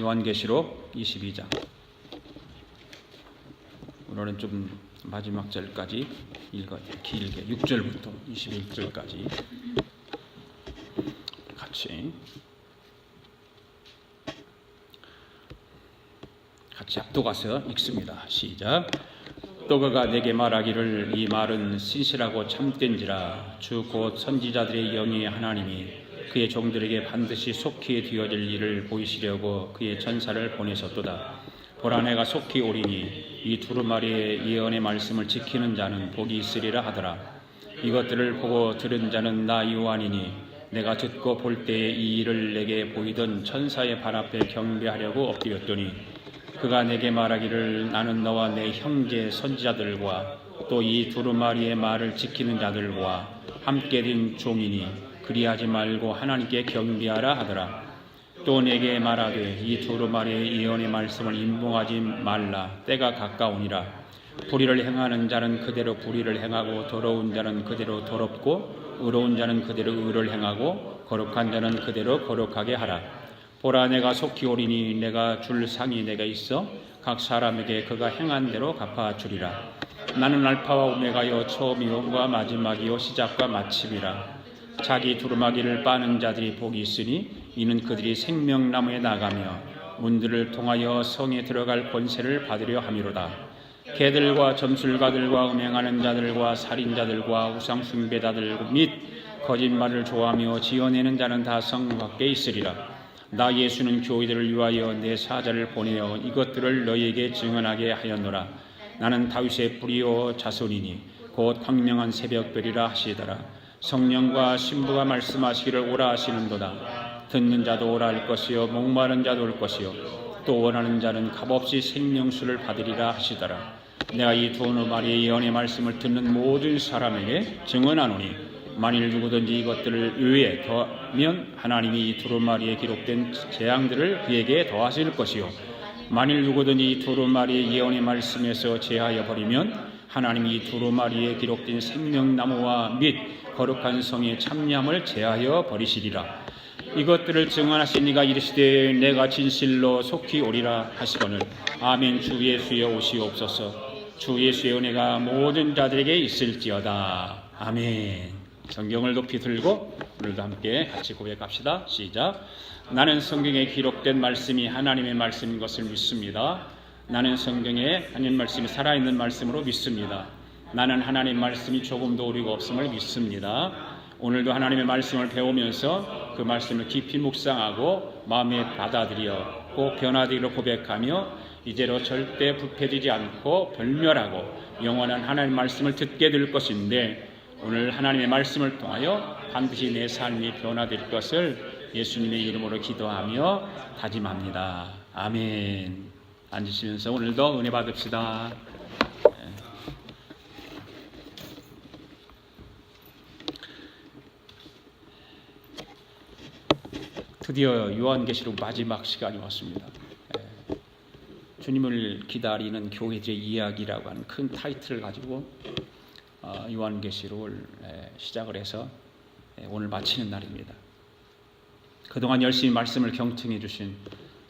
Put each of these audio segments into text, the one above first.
요한계시록 22장. 오늘은 좀 마지막 절까지 읽어야 돼요. 길게 6절부터 21절까지 같이 합독해서 읽습니다. 시작. 또 그가 내게 말하기를 이 말은 신실하고 참된지라 주 곧 선지자들의 영이 하나님이 그의 종들에게 반드시 속히 되어질 일을 보이시려고 그의 전사를 보내셨도다. 보라 내가 속히 오리니 이 두루마리의 예언의 말씀을 지키는 자는 복이 있으리라 하더라. 이것들을 보고 들은 자는 나 요한이니 내가 듣고 볼 때에 이 일을 내게 보이던 천사의 발 앞에 경배하려고 엎드렸더니 그가 내게 말하기를 나는 너와 내 형제 선지자들과 또 이 두루마리의 말을 지키는 자들과 함께 된 종이니 그리하지 말고 하나님께 경배하라 하더라. 또 내게 말하되 이 두루마리의 예언의 말씀을 임봉하지 말라. 때가 가까우니라. 불의를 행하는 자는 그대로 불의를 행하고 더러운 자는 그대로 더럽고 의로운 자는 그대로 의를 행하고 거룩한 자는 그대로 거룩하게 하라. 보라 내가 속히 오리니 내가 줄 상이 내가 있어 각 사람에게 그가 행한 대로 갚아주리라. 나는 알파와 오메가요 처음이요 마지막이요 시작과 마침이라. 자기 두루마기를 빠는 자들이 복이 있으니 이는 그들이 생명나무에 나가며 문들을 통하여 성에 들어갈 권세를 받으려 함이로다. 개들과 점술가들과 음행하는 자들과 살인자들과 우상숭배자들 및 거짓말을 좋아하며 지어내는 자는 다 성 밖에 있으리라. 나 예수는 교회들을 위하여 내 사자를 보내어 이것들을 너희에게 증언하게 하였노라. 나는 다윗의 뿌리요 자손이니 곧 광명한 새벽별이라 하시더라. 성령과 신부가 말씀하시기를 오라 하시는도다. 듣는 자도 오라 할 것이요 목마른 자도 올 것이요 또 원하는 자는 값없이 생명수를 받으리라 하시더라. 내가 이 두루마리의 예언의 말씀을 듣는 모든 사람에게 증언하노니 만일 누구든지 이것들을 의에 더하면 하나님이 이 두루마리에 기록된 재앙들을 그에게 더하실 것이요 만일 누구든지 이 두루마리의 예언의 말씀에서 제하여 버리면 하나님이 이 두루마리에 기록된 생명나무와 및 거룩한 성의 참념을 제하여 버리시리라. 이것들을 증언하신 이가 이르시되 내가 진실로 속히 오리라 하시거늘 아멘. 주 예수여 오시옵소서. 주 예수의 은혜가 모든 자들에게 있을지어다. 아멘. 성경을 높이 들고 오늘도 함께 같이 고백합시다. 시작. 나는 성경에 기록된 말씀이 하나님의 말씀인 것을 믿습니다. 나는 성경에 하나님 말씀이 살아있는 말씀으로 믿습니다. 나는 하나님 말씀이 조금도 오류가 없음을 믿습니다. 오늘도 하나님의 말씀을 배우면서 그 말씀을 깊이 묵상하고 마음에 받아들여 꼭 변화되기를 고백하며 이제로 절대 부패되지 않고 별멸하고 영원한 하나님의 말씀을 듣게 될 것인데 오늘 하나님의 말씀을 통하여 반드시 내 삶이 변화될 것을 예수님의 이름으로 기도하며 다짐합니다. 아멘. 앉으시면서 오늘도 은혜 받읍시다. 드디어 요한계시록 마지막 시간이 왔습니다. 주님을 기다리는 교회들의 이야기라고 하는 큰 타이틀을 가지고 요한계시록을 시작을 해서 오늘 마치는 날입니다. 그동안 열심히 말씀을 경청해 주신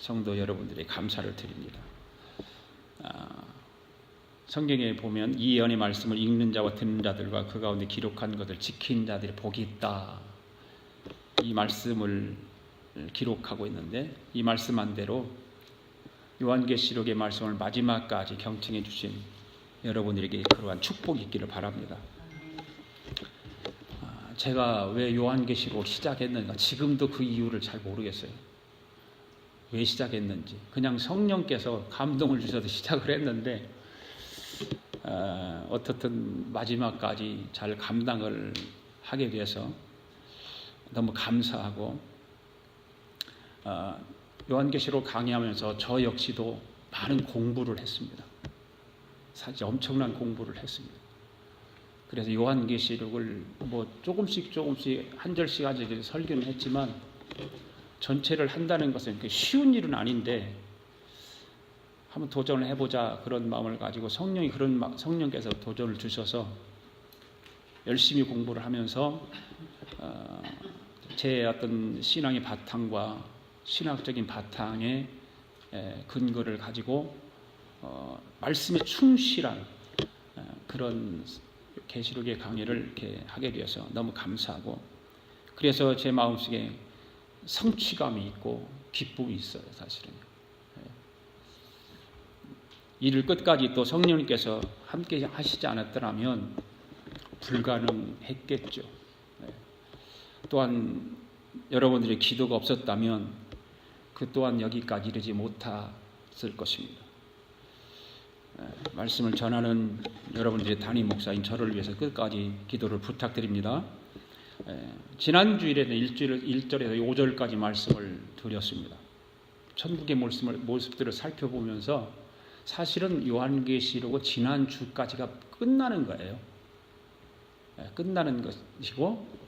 성도 여러분들의 감사를 드립니다. 성경에 보면 이 예언의 말씀을 읽는 자와 듣는 자들과 그 가운데 기록한 것을 지킨 자들이 복이 있다. 이 말씀을 기록하고 있는데 이 말씀한 대로 요한계시록의 말씀을 마지막까지 경청해 주신 여러분들에게 그러한 축복이 있기를 바랍니다. 제가 왜 요한계시록을 시작했는가 지금도 그 이유를 잘 모르겠어요. 왜 시작했는지 그냥 성령께서 감동을 주셔서 시작을 했는데 어떻든 마지막까지 잘 감당을 하게 돼서 너무 감사하고 요한계시록 강의하면서 저 역시도 많은 공부를 했습니다. 사실 엄청난 공부를 했습니다. 그래서 요한계시록을 조금씩 한 절씩 아직 설교는 했지만 전체를 한다는 것은 쉬운 일은 아닌데 한번 도전을 해보자 그런 마음을 가지고 성령께서 도전을 주셔서 열심히 공부를 하면서 제 어떤 신앙의 바탕과 신학적인 바탕에 근거를 가지고 말씀에 충실한 그런 계시록의 강의를 이렇게 하게 되어서 너무 감사하고, 그래서 제 마음속에 성취감이 있고 기쁨이 있어요. 사실은 이를 끝까지 또 성령님께서 함께 하시지 않았더라면 불가능했겠죠. 또한 여러분들의 기도가 없었다면 그 또한 여기까지 이르지 못했을 것입니다. 말씀을 전하는 여러분들의 담임 목사인 저를 위해서 끝까지 기도를 부탁드립니다. 지난 주일에는 1절에서 5절까지 말씀을 드렸습니다. 천국의 모습들을 살펴보면서 사실은 요한계시록은 지난 주까지가 끝나는 거예요. 끝나는 것이고,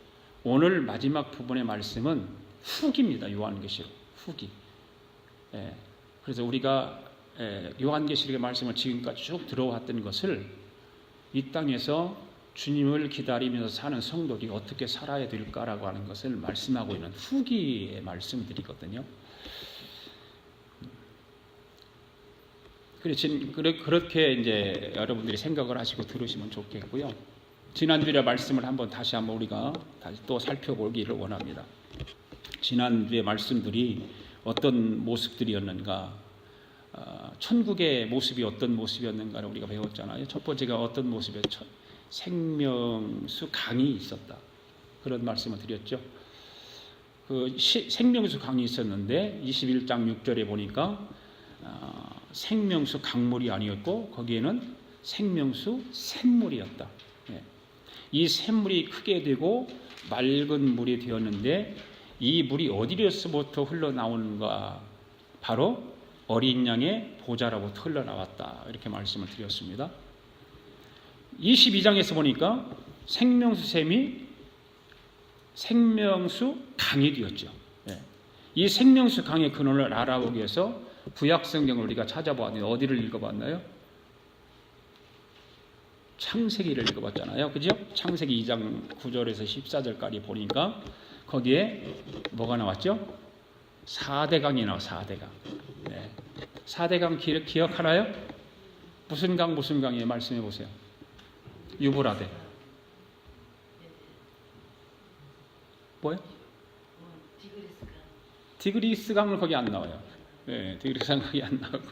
오늘 마지막 부분의 말씀은 후기입니다. 요한계시록 후기. 그래서 우리가 요한계시록의 말씀을 지금까지 쭉 들어왔던 것을 이 땅에서 주님을 기다리면서 사는 성도들이 어떻게 살아야 될까라고 하는 것을 말씀하고 있는 후기의 말씀들이거든요. 그렇게 이제 여러분들이 생각을 하시고 들으시면 좋겠고요. 지난주에 말씀을 다시 한번 우리가 다시 또 살펴보기를 원합니다. 지난주의 말씀들이 어떤 모습들이었는가, 천국의 모습이 어떤 모습이었는가를 우리가 배웠잖아요. 첫 번째가 어떤 모습이었죠? 생명수 강이 있었다. 그런 말씀을 드렸죠. 그 생명수 강이 있었는데 21장 6절에 보니까 생명수 강물이 아니었고 거기에는 생명수 샘물이었다. 이 샘물이 크게 되고 맑은 물이 되었는데 이 물이 어디로서부터 흘러나오는가? 바로 어린 양의 보좌로부터 흘러나왔다. 이렇게 말씀을 드렸습니다. 22장에서 보니까 생명수 샘이 생명수 강이 되었죠. 이 생명수 강의 근원을 알아보기 위해서 구약성경을 우리가 찾아보았는데 어디를 읽어봤나요? 창세기를 읽어봤잖아요. 그죠? 창세기 2장 9절에서 14절까지 보니까 거기에 뭐가 나왔죠? 4대강이 나와. 4대강. 4대강 기억하나요? 무슨 강이에요? 말씀해 보세요. 유브라데. 뭐요? 디그리스강은 거기 안 나와요. 디그리스강 거기 안 나오고.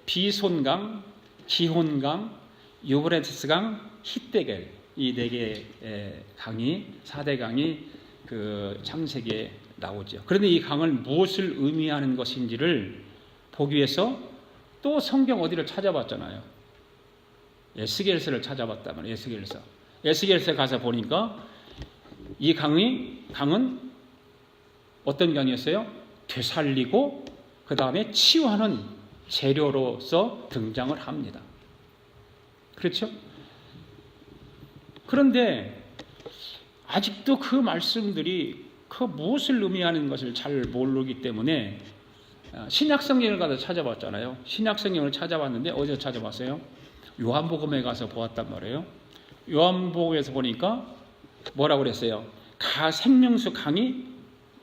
비손강, 기혼강, 유브라데스강, 히데겔, 이 네 개의 강이 4대 강이 그 창세기에 나오죠. 그런데 이 강을 무엇을 의미하는 것인지를 보기 위해서 또 성경 어디를 찾아봤잖아요. 에스겔서를 찾아봤단 말이에요. 에스겔서 가서 보니까 이 강은 어떤 강이었어요? 되살리고 그 다음에 치유하는 재료로서 등장을 합니다. 그렇죠? 그런데 아직도 그 말씀들이 그 무엇을 의미하는 것을 잘 모르기 때문에 신약성경을 가서 찾아봤잖아요. 신약성경을 찾아봤는데 어디서 찾아봤어요? 요한복음에 가서 보았단 말이에요. 요한복음에서 보니까 뭐라고 그랬어요? 생명수 강이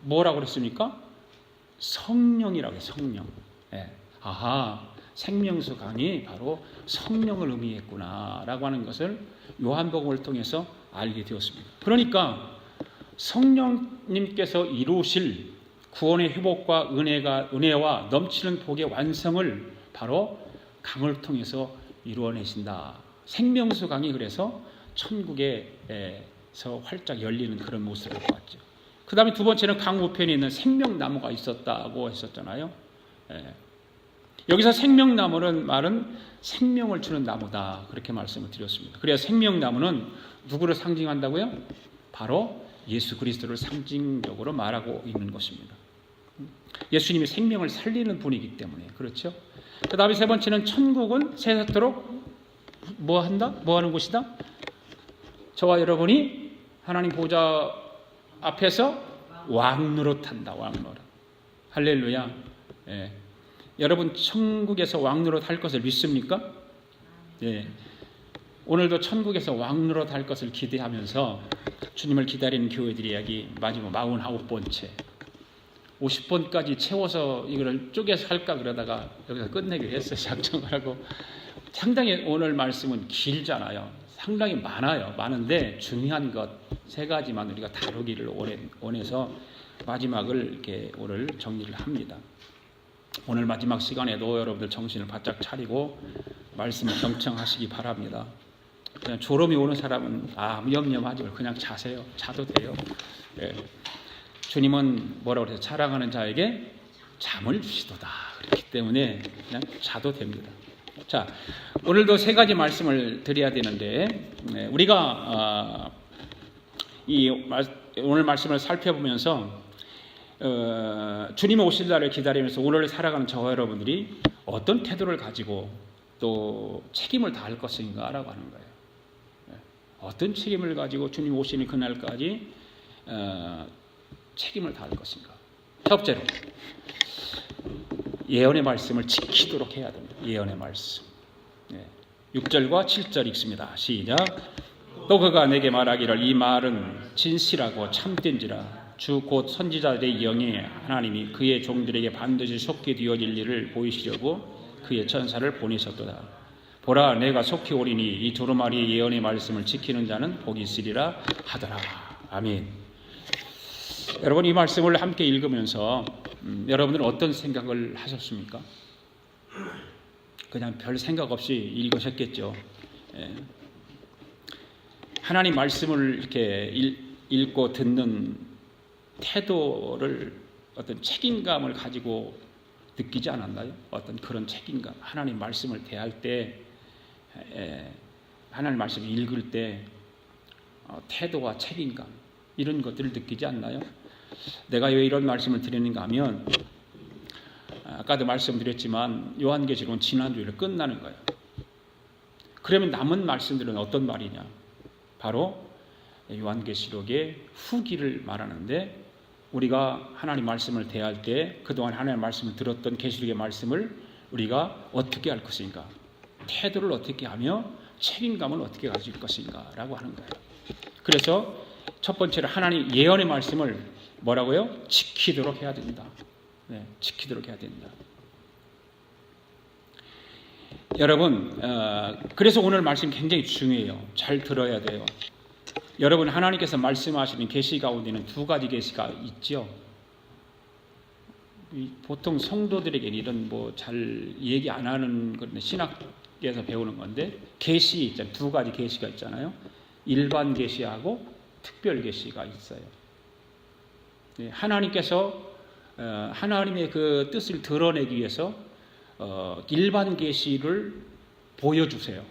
뭐라고 그랬습니까? 성령이라고 해요. 성령. 생명수 강이 바로 성령을 의미했구나 라고 하는 것을 요한복음을 통해서 알게 되었습니다. 그러니까 성령님께서 이루실 구원의 회복과 은혜와 넘치는 복의 완성을 바로 강을 통해서 이루어내신다. 생명수 강이 그래서 천국에서 활짝 열리는 그런 모습을 보았죠. 그 다음에 두 번째는 강 우편에 있는 생명나무가 있었다고 했었잖아요. 여기서 생명나무는 말은 생명을 주는 나무다. 그렇게 말씀을 드렸습니다. 그래서 생명나무는 누구를 상징한다고요? 바로 예수 그리스도를 상징적으로 말하고 있는 것입니다. 예수님이 생명을 살리는 분이기 때문에. 그렇죠? 그 다음에 세 번째는 천국은 세세토록 뭐 하는 곳이다? 저와 여러분이 하나님 보좌 앞에서 왕노릇한다. 왕노릇. 할렐루야. 여러분 천국에서 왕노릇 할 것을 믿습니까? 오늘도 천국에서 왕노릇 할 것을 기대하면서 주님을 기다리는 교회들이 여기 마지막 49번째 50번까지 채워서 이거를 쪼개서 할까 그러다가 여기서 끝내기로 했어요. 작정을 하고. 상당히 오늘 말씀은 길잖아요. 상당히 많아요. 많은데 중요한 것 3가지만 우리가 다루기를 원해서 마지막을 이렇게 오늘 정리를 합니다. 오늘 마지막 시간에도 여러분들 정신을 바짝 차리고 말씀을 경청하시기 바랍니다. 그냥 졸음이 오는 사람은 아무 염려하지 말고 그냥 자세요. 자도 돼요. 예. 주님은 뭐라고 그래서 사랑하는 자에게 잠을 주시도다. 그렇기 때문에 그냥 자도 됩니다. 자, 오늘도 3가지 말씀을 드려야 되는데 우리가 오늘 말씀을 살펴보면서 주님의 오실 날을 기다리면서 오늘 살아가는 저와 여러분들이 어떤 태도를 가지고 또 책임을 다할 것인가라고 하는 거예요. 어떤 책임을 가지고 주님 오시는 그날까지 책임을 다할 것인가. 첫째로 예언의 말씀을 지키도록 해야 됩니다. 예언의 말씀. 6절과 7절 읽습니다. 시작. 또 그가 내게 말하기를 이 말은 진실하고 참된지라 주 곧 선지자들의 영이 하나님이 그의 종들에게 반드시 속히 되어질 일을 보이시려고 그의 천사를 보내셨도다. 보라 내가 속히 오리니 이 두루마리의 예언의 말씀을 지키는 자는 복이 있으리라 하더라. 아멘. 여러분 이 말씀을 함께 읽으면서 여러분들은 어떤 생각을 하셨습니까? 그냥 별 생각 없이 읽으셨겠죠. 하나님 말씀을 이렇게 읽고 듣는 태도를 어떤 책임감을 가지고 느끼지 않았나요? 어떤 그런 책임감. 하나님 말씀을 대할 때, 하나님 말씀을 읽을 때 태도와 책임감 이런 것들을 느끼지 않나요? 내가 왜 이런 말씀을 드리는가 하면 아까도 말씀드렸지만 요한계시록은 지난주에 끝나는 거예요. 그러면 남은 말씀들은 어떤 말이냐? 바로 요한계시록의 후기를 말하는데 우리가 하나님 말씀을 대할 때 그동안 하나님 말씀을 들었던 계시록의 말씀을 우리가 어떻게 할 것인가? 태도를 어떻게 하며 책임감을 어떻게 가질 것인가? 라고 하는 거예요. 그래서 첫 번째로 하나님 예언의 말씀을 뭐라고요? 지키도록 해야 된다. 지키도록 해야 된다. 여러분, 그래서 오늘 말씀 굉장히 중요해요. 잘 들어야 돼요. 여러분 하나님께서 말씀하시는 계시 가운데는 2가지 계시가 있죠. 보통 성도들에게 이런 뭐 잘 얘기 안 하는 건데 신학에서 배우는 건데 계시 있잖아요. 2가지 계시가 있잖아요. 일반 계시하고 특별 계시가 있어요. 하나님께서 하나님의 그 뜻을 드러내기 위해서 일반 계시를 보여주세요.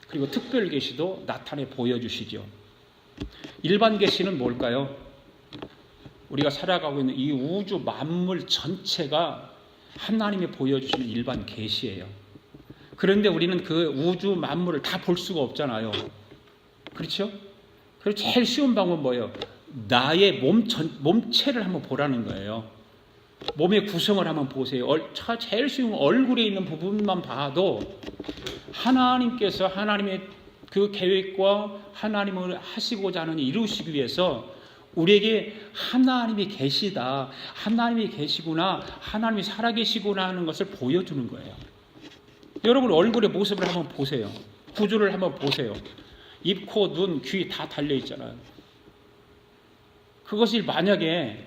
그리고 특별 계시도 나타내 보여주시죠. 일반 계시는 뭘까요? 우리가 살아가고 있는 이 우주 만물 전체가 하나님이 보여주시는 일반 계시예요. 그런데 우리는 그 우주 만물을 다 볼 수가 없잖아요. 그렇죠? 그래서 제일 쉬운 방법은 뭐예요? 나의 몸체를 한번 보라는 거예요. 몸의 구성을 한번 보세요. 제일 쉬운 얼굴에 있는 부분만 봐도 하나님께서 하나님의 그 계획과 하나님을 하시고자 하는 이루시기 위해서 우리에게 하나님이 계시다, 하나님이 계시구나, 하나님이 살아계시구나 하는 것을 보여주는 거예요. 여러분 얼굴의 모습을 한번 보세요. 구조를 한번 보세요. 입, 코, 눈, 귀 다 달려있잖아요. 그것이 만약에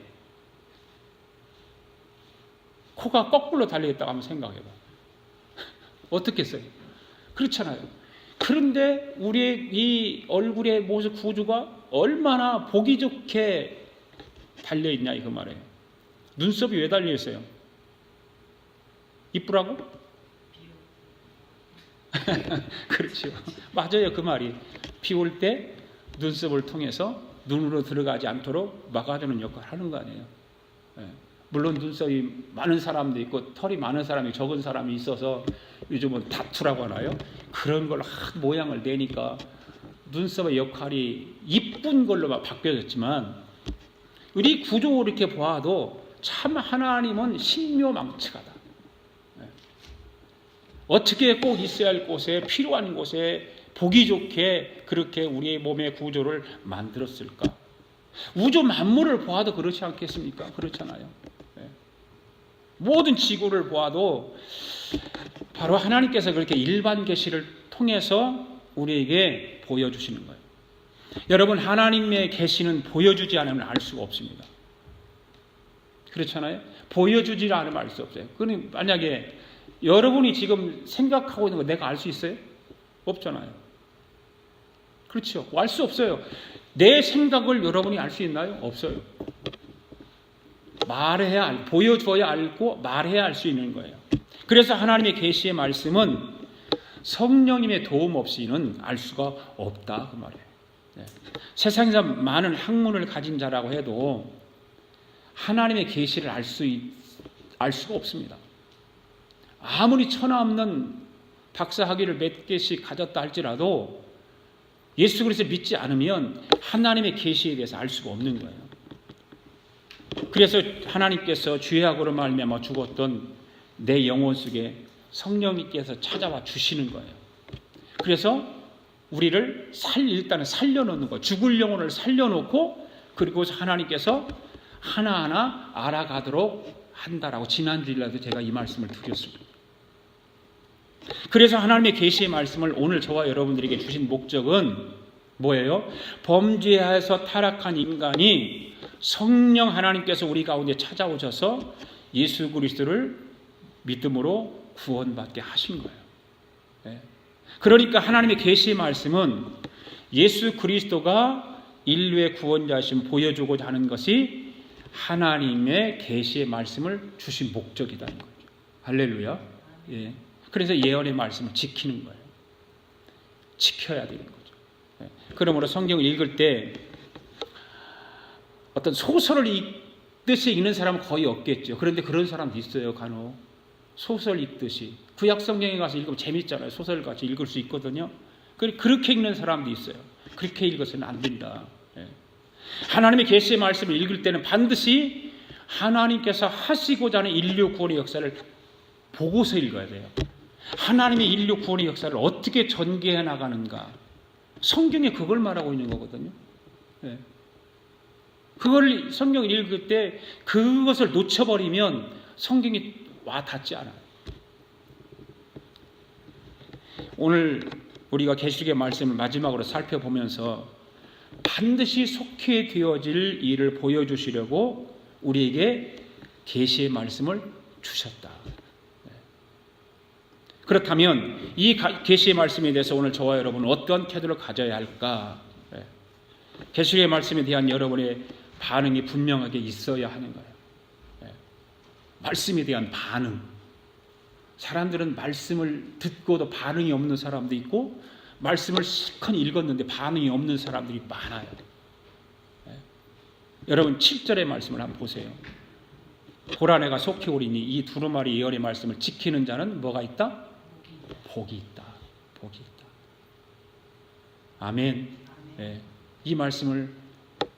코가 거꾸로 달려있다고 한번 생각해봐. 어떻겠어요? 그렇잖아요. 그런데 우리의 이 얼굴의 모습 구조가 얼마나 보기 좋게 달려있냐 이거 말이에요. 눈썹이 왜 달려있어요? 이쁘라고? 그렇죠. 맞아요. 그 말이. 비 올 때 눈썹을 통해서 눈으로 들어가지 않도록 막아주는 역할을 하는 거 아니에요. 물론 눈썹이 많은 사람도 있고 털이 많은 사람이 적은 사람이 있어서 요즘은 다투라고 하나요? 그런 걸 모양을 내니까 눈썹의 역할이 이쁜 걸로 막 바뀌어졌지만 우리 구조를 이렇게 보아도 참 하나님은 신묘망측하다. 어떻게 꼭 있어야 할 곳에 필요한 곳에 보기 좋게 그렇게 우리의 몸의 구조를 만들었을까? 우주 만물을 보아도 그렇지 않겠습니까? 그렇잖아요. 모든 지구를 보아도 바로 하나님께서 그렇게 일반 계시를 통해서 우리에게 보여주시는 거예요. 여러분, 하나님의 계시는 보여주지 않으면 알 수가 없습니다. 그렇잖아요? 보여주지 않으면 알 수 없어요. 그러니 만약에 여러분이 지금 생각하고 있는 거 내가 알 수 있어요? 없잖아요. 그렇죠? 알 수 없어요. 내 생각을 여러분이 알 수 있나요? 없어요. 말해야, 보여줘야 알고 말해야 알 수 있는 거예요. 그래서 하나님의 계시의 말씀은 성령님의 도움 없이는 알 수가 없다, 그 말이에요. 네. 세상에서 많은 학문을 가진 자라고 해도 하나님의 계시를 알 수가 없습니다. 아무리 천하 없는 박사 학위를 몇 개씩 가졌다 할지라도 예수 그리스도를 믿지 않으면 하나님의 계시에 대해서 알 수가 없는 거예요. 그래서 하나님께서 죄악으로 말미암아 죽었던 내 영혼 속에 성령님께서 찾아와 주시는 거예요. 그래서 우리를 일단은 살려놓는 거예요. 죽을 영혼을 살려놓고 그리고 하나님께서 하나하나 알아가도록 한다라고 지난주일날도 제가 이 말씀을 드렸습니다. 그래서 하나님의 계시의 말씀을 오늘 저와 여러분들에게 주신 목적은 뭐예요? 범죄해서 타락한 인간이 성령 하나님께서 우리 가운데 찾아오셔서 예수 그리스도를 믿음으로 구원받게 하신 거예요. 네. 그러니까 하나님의 계시의 말씀은 예수 그리스도가 인류의 구원자이심 보여주고자 하는 것이 하나님의 계시의 말씀을 주신 목적이라는 거죠. 할렐루야. 예. 그래서 예언의 말씀을 지키는 거예요. 지켜야 되는 거죠. 예. 그러므로 성경을 읽을 때 어떤 소설을 읽듯이 읽는 사람은 거의 없겠죠. 그런데 그런 사람도 있어요. 간혹 소설 읽듯이 구약 성경에 가서 읽으면 재밌잖아요. 소설같이 읽을 수 있거든요. 그렇게 읽는 사람도 있어요. 그렇게 읽어서는 안 된다. 예. 하나님의 계시의 말씀을 읽을 때는 반드시 하나님께서 하시고자 하는 인류 구원의 역사를 보고서 읽어야 돼요. 하나님의 인류 구원의 역사를 어떻게 전개해 나가는가. 성경에 그걸 말하고 있는 거거든요. 예. 그걸 성경을 읽을 때 그것을 놓쳐버리면 성경이 와 닿지 않아요. 오늘 우리가 계시록의 말씀을 마지막으로 살펴보면서 반드시 속해 되어질 일을 보여주시려고 우리에게 계시의 말씀을 주셨다. 그렇다면 이 계시의 말씀에 대해서 오늘 저와 여러분은 어떤 태도를 가져야 할까? 계시록의 말씀에 대한 여러분의 반응이 분명하게 있어야 하는 거예요. 말씀에 대한 반응. 사람들은 말씀을 듣고도 반응이 없는 사람도 있고 말씀을 실컷 읽었는데 반응이 없는 사람들이 많아요. 여러분 7절의 말씀을 한번 보세요. 보라 내가 속히 오리니 이 두루마리 예언의 말씀을 지키는 자는 뭐가 있다? 복이 있다. 복이 있다. 아멘. 네. 이 말씀을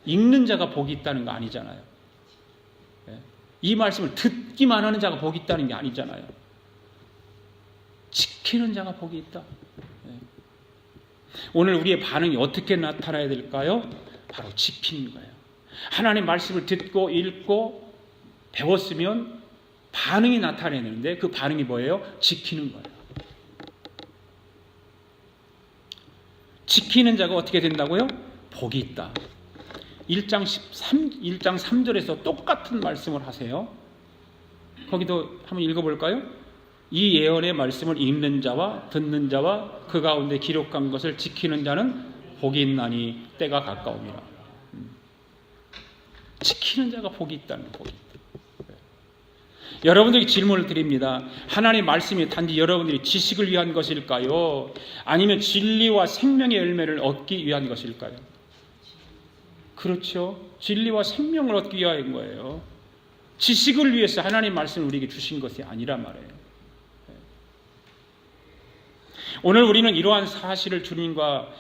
읽는 자가 복이 있다는 거 아니잖아요. 네. 이 말씀을 듣기만 하는 자가 복이 있다는 게 아니잖아요. 지키는 자가 복이 있다. 네. 오늘 우리의 반응이 어떻게 나타나야 될까요? 바로 지키는 거예요. 하나님의 말씀을 듣고 읽고 배웠으면 반응이 나타나야 되는데 그 반응이 뭐예요? 지키는 거예요. 지키는 자가 어떻게 된다고요? 복이 있다. 1장 3절에서 똑같은 말씀을 하세요. 거기도 한번 읽어볼까요? 이 예언의 말씀을 읽는 자와 듣는 자와 그 가운데 기록한 것을 지키는 자는 복이 있나니 때가 가까움이라. 지키는 자가 복이 있다는 복이 있다. 여러분들에게 질문을 드립니다. 하나님의 말씀이 단지 여러분들이 지식을 위한 것일까요? 아니면 진리와 생명의 열매를 얻기 위한 것일까요? 그렇죠. 진리와 생명을 얻기 위한 거예요. 지식을 위해서 하나님의 말씀을 우리에게 주신 것이 아니란 말이에요. 오늘 우리는 이러한 사실을 주님과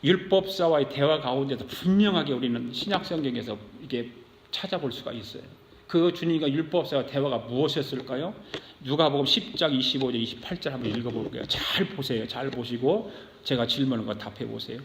율법사와의 대화 가운데서 분명하게 우리는 신약성경에서 이게 찾아볼 수가 있어요. 그 주님과 율법사와 대화가 무엇이었을까요? 누가복음 10장 25절 28절 한번 읽어볼게요. 잘 보세요. 잘 보시고 제가 질문한 거 답해 보세요.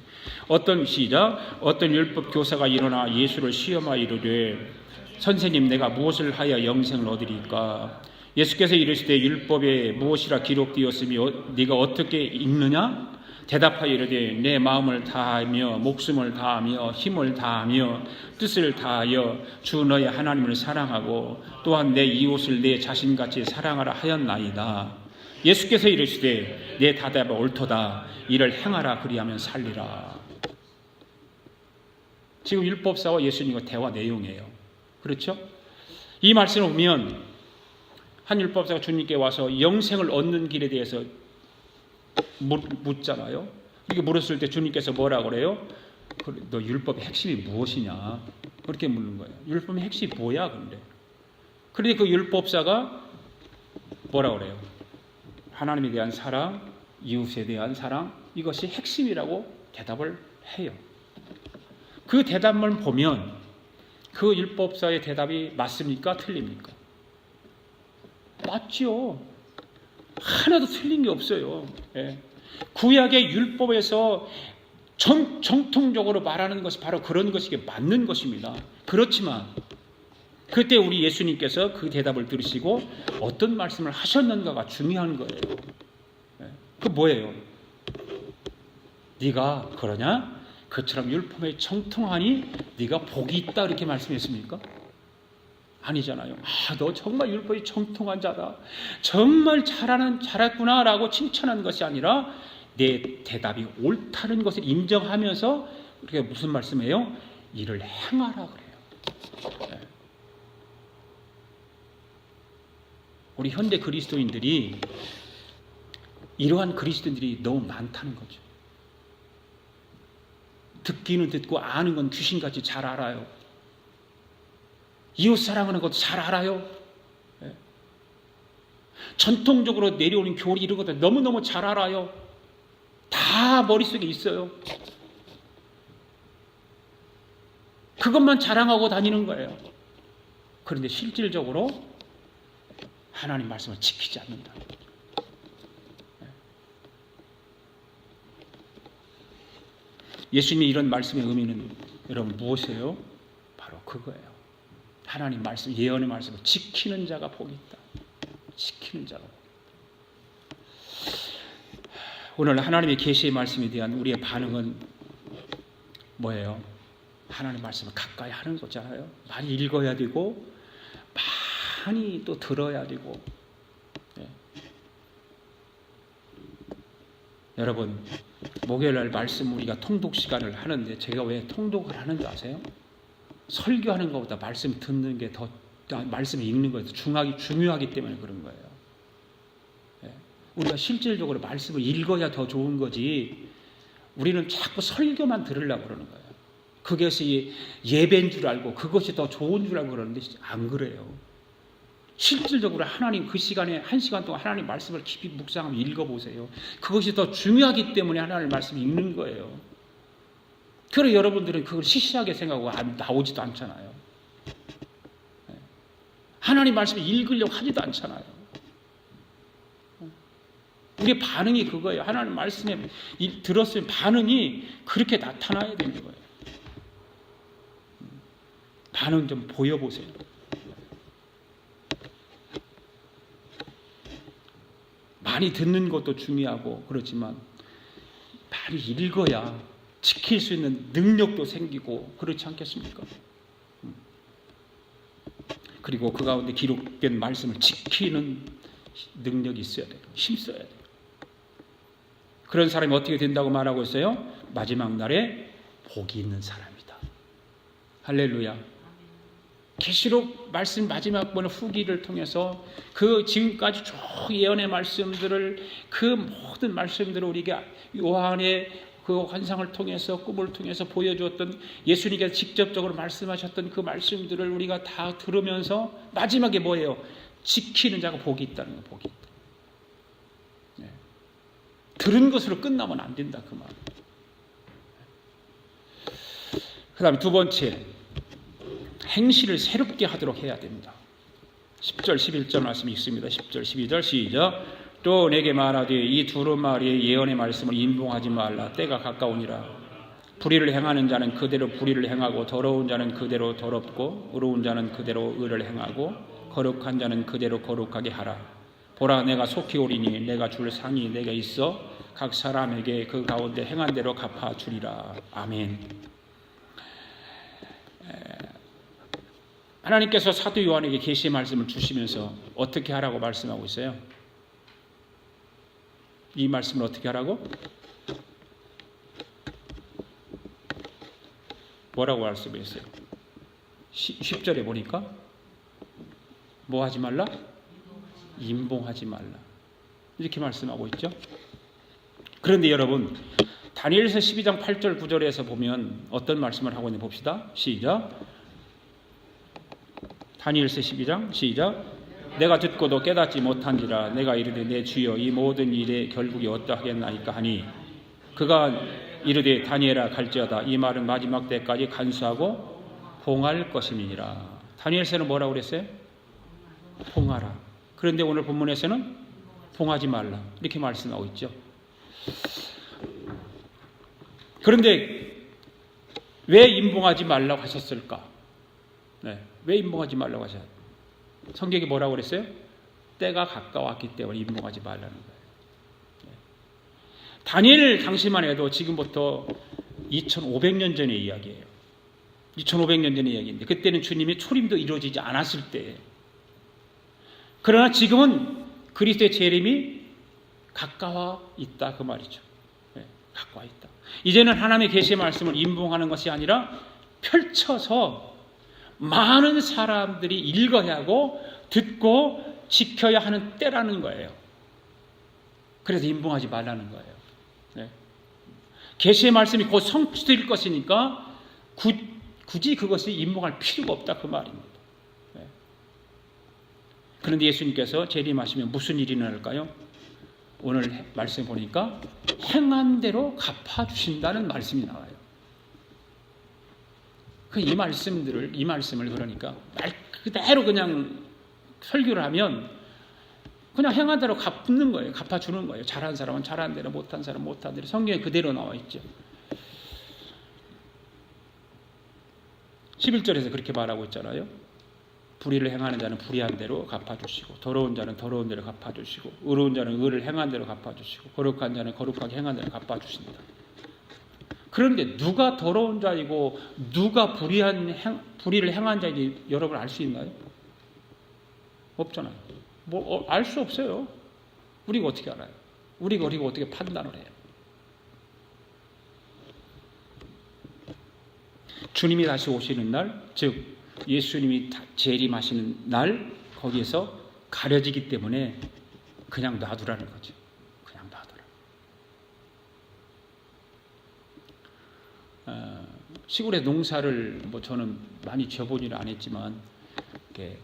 어떤 율법 교사가 일어나 예수를 시험하여 이르되 선생님 내가 무엇을 하여 영생을 얻으리까? 예수께서 이르시되 율법에 무엇이라 기록되었으며 네가 어떻게 읽느냐? 대답하여 이르되 내 마음을 다하며 목숨을 다하며 힘을 다하며 뜻을 다하여 주 너의 하나님을 사랑하고 또한 내 이웃을 내 자신같이 사랑하라 하였나이다. 예수께서 이르시되 내 대답이 옳도다. 이를 행하라. 그리하면 살리라. 지금 율법사와 예수님과 대화 내용이에요. 그렇죠? 이 말씀을 보면 한 율법사가 주님께 와서 영생을 얻는 길에 대해서 묻잖아요. 이렇게 물었을 때 주님께서 뭐라고 그래요? 너 율법의 핵심이 무엇이냐? 그렇게 묻는 거예요. 율법의 핵심이 뭐야? 그런데 그 율법사가 뭐라고 그래요? 하나님에 대한 사랑, 이웃에 대한 사랑, 이것이 핵심이라고 대답을 해요. 그 대답만 보면 그 율법사의 대답이 맞습니까? 틀립니까? 맞죠. 하나도 틀린 게 없어요. 예. 구약의 율법에서 정통적으로 말하는 것이 바로 그런 것이 맞는 것입니다. 그렇지만 그때 우리 예수님께서 그 대답을 들으시고 어떤 말씀을 하셨는가가 중요한 거예요. 예. 그 뭐예요? 네가 그러냐? 그처럼 율법에 정통하니 네가 복이 있다 이렇게 말씀했습니까? 아니잖아요. 너 정말 율법이 정통한 자다. 정말 잘했구나라고 칭찬하는 것이 아니라 내 대답이 옳다는 것을 인정하면서 우리가 무슨 말씀이에요? 이를 행하라 그래요. 네. 우리 현대 그리스도인들이 이러한 그리스도인들이 너무 많다는 거죠. 듣기는 듣고 아는 건 귀신같이 잘 알아요. 이웃 사랑하는 것도 잘 알아요. 네. 전통적으로 내려오는 교리 이런 것도 너무너무 잘 알아요. 다 머릿속에 있어요. 그것만 자랑하고 다니는 거예요. 그런데 실질적으로 하나님 말씀을 지키지 않는다. 네. 예수님의 이런 말씀의 의미는 여러분 무엇이에요? 바로 그거예요. 하나님 말씀, 예언의 말씀을 지키는 자가 복이 있다. 지키는 자가. 오늘 하나님의 계시의 말씀에 대한 우리의 반응은 뭐예요? 하나님 말씀을 가까이 하는 거잖아요. 많이 읽어야 되고 많이 또 들어야 되고. 네. 여러분 목요일날 말씀 우리가 통독 시간을 하는데 제가 왜 통독을 하는 줄 아세요? 설교하는 것보다 말씀 듣는 게 더 말씀 읽는 것이 중요하기 때문에 그런 거예요. 네. 우리가 실질적으로 말씀을 읽어야 더 좋은 거지 우리는 자꾸 설교만 들으려고 그러는 거예요. 그것이 예배인 줄 알고 그것이 더 좋은 줄 알고 그러는데 안 그래요. 실질적으로 하나님 그 시간에 1시간 동안 하나님 말씀을 깊이 묵상하며 읽어보세요. 그것이 더 중요하기 때문에 하나님 말씀을 읽는 거예요. 그래서 여러분들은 그걸 시시하게 생각하고 나오지도 않잖아요. 하나님 말씀을 읽으려고 하지도 않잖아요. 우리의 반응이 그거예요. 하나님 말씀에 들었으면 반응이 그렇게 나타나야 되는 거예요. 반응 좀 보여보세요. 많이 듣는 것도 중요하고 그렇지만 많이 읽어야 지킬 수 있는 능력도 생기고 그렇지 않겠습니까? 그리고 그 가운데 기록된 말씀을 지키는 능력이 있어야 돼요. 힘써야 돼요. 그런 사람이 어떻게 된다고 말하고 있어요? 마지막 날에 복이 있는 사람이다. 할렐루야. 계시록 말씀 마지막 번 후기를 통해서 그 지금까지 쭉 예언의 말씀들을 그 모든 말씀들을 우리가 요한의 그 환상을 통해서 꿈을 통해서 보여주었던 예수님께서 직접적으로 말씀하셨던 그 말씀들을 우리가 다 들으면서 마지막에 뭐예요? 지키는 자가 복이 있다는 거, 복이 있다. 네. 들은 것으로 끝나면 안 된다 그 말. 그 다음에 두 번째, 행실을 새롭게 하도록 해야 됩니다. 10절 11절 말씀이 있습니다. 10절 12절 시작. 또 내게 말하되 이 두루마리의 예언의 말씀을 임봉하지 말라. 때가 가까우니라. 불의를 행하는 자는 그대로 불의를 행하고 더러운 자는 그대로 더럽고 의로운 자는 그대로 의를 행하고 거룩한 자는 그대로 거룩하게 하라. 보라, 내가 속히 오리니 내가 줄 상이 내게 있어 각 사람에게 그 가운데 행한 대로 갚아 주리라. 아멘. 하나님께서 사도 요한에게 계시의 말씀을 주시면서 어떻게 하라고 말씀하고 있어요? 이 말씀을 어떻게 하라고? 뭐라고 말씀했어요? 10절에 보니까 뭐 하지 말라? 임봉하지 말라. 이렇게 말씀하고 있죠. 그런데 여러분, 다니엘서 12장 8절 9절에서 보면 어떤 말씀을 하고 있는지 봅시다. 시작. 다니엘서 12장 시작. 내가 듣고도 깨닫지 못한지라 내가 이르되 내 주여 이 모든 일의 결국이 어떠하겠나이까 하니 그가 이르되 다니엘아 갈지어다 이 말은 마지막 때까지 간수하고 봉할 것임이니라. 다니엘서는 뭐라고 그랬어요? 봉하라. 그런데 오늘 본문에서는 봉하지 말라 이렇게 말씀하고 있죠. 그런데 왜 임봉하지 말라고 하셨을까? 왜 임봉하지 말라고 하셨어요? 성경이 뭐라고 그랬어요? 때가 가까웠기 때문에 임봉하지 말라는 거예요. 다니엘 당시만 해도 지금부터 2500년 전의 이야기예요. 2500년 전의 이야기인데 그때는 주님의 초림도 이루어지지 않았을 때예요. 그러나 지금은 그리스도의 재림이 가까워 있다 그 말이죠. 가까워 있다. 이제는 하나님의 계시의 말씀을 임봉하는 것이 아니라 펼쳐서 많은 사람들이 읽어야 하고 듣고 지켜야 하는 때라는 거예요. 그래서 임봉하지 말라는 거예요. 계시의 말씀이 곧 성취될 것이니까 굳이 그것이 임봉할 필요가 없다 그 말입니다. 그런데 예수님께서 재림하시면 무슨 일이 일어날까요? 오늘 말씀 보니까 행한 대로 갚아주신다는 말씀이 나와요. 이 말씀을 그러니까 말 그대로 그냥 설교를 하면 그냥 행한 대로 갚는 거예요. 갚아주는 거예요. 잘한 사람은 잘한 대로, 못한 사람은 못한 대로. 성경에 그대로 나와 있죠. 11절에서 그렇게 말하고 있잖아요. 불의를 행하는 자는 불의한 대로 갚아주시고 더러운 자는 더러운 대로 갚아주시고 의로운 자는 의를 행한 대로 갚아주시고 거룩한 자는 거룩하게 행한 대로 갚아주십니다. 그런데 누가 더러운 자이고 누가 불의를 행한 자인지 여러분 알 수 있나요? 없잖아요. 알 수 없어요. 우리가 어떻게 알아요? 우리가 어떻게 판단을 해요? 주님이 다시 오시는 날, 즉 예수님이 재림하시는 날 거기에서 가려지기 때문에 그냥 놔두라는 거죠. 그냥 놔두라. 시골에 농사를 저는 많이 지어보지는 않았지만 이렇게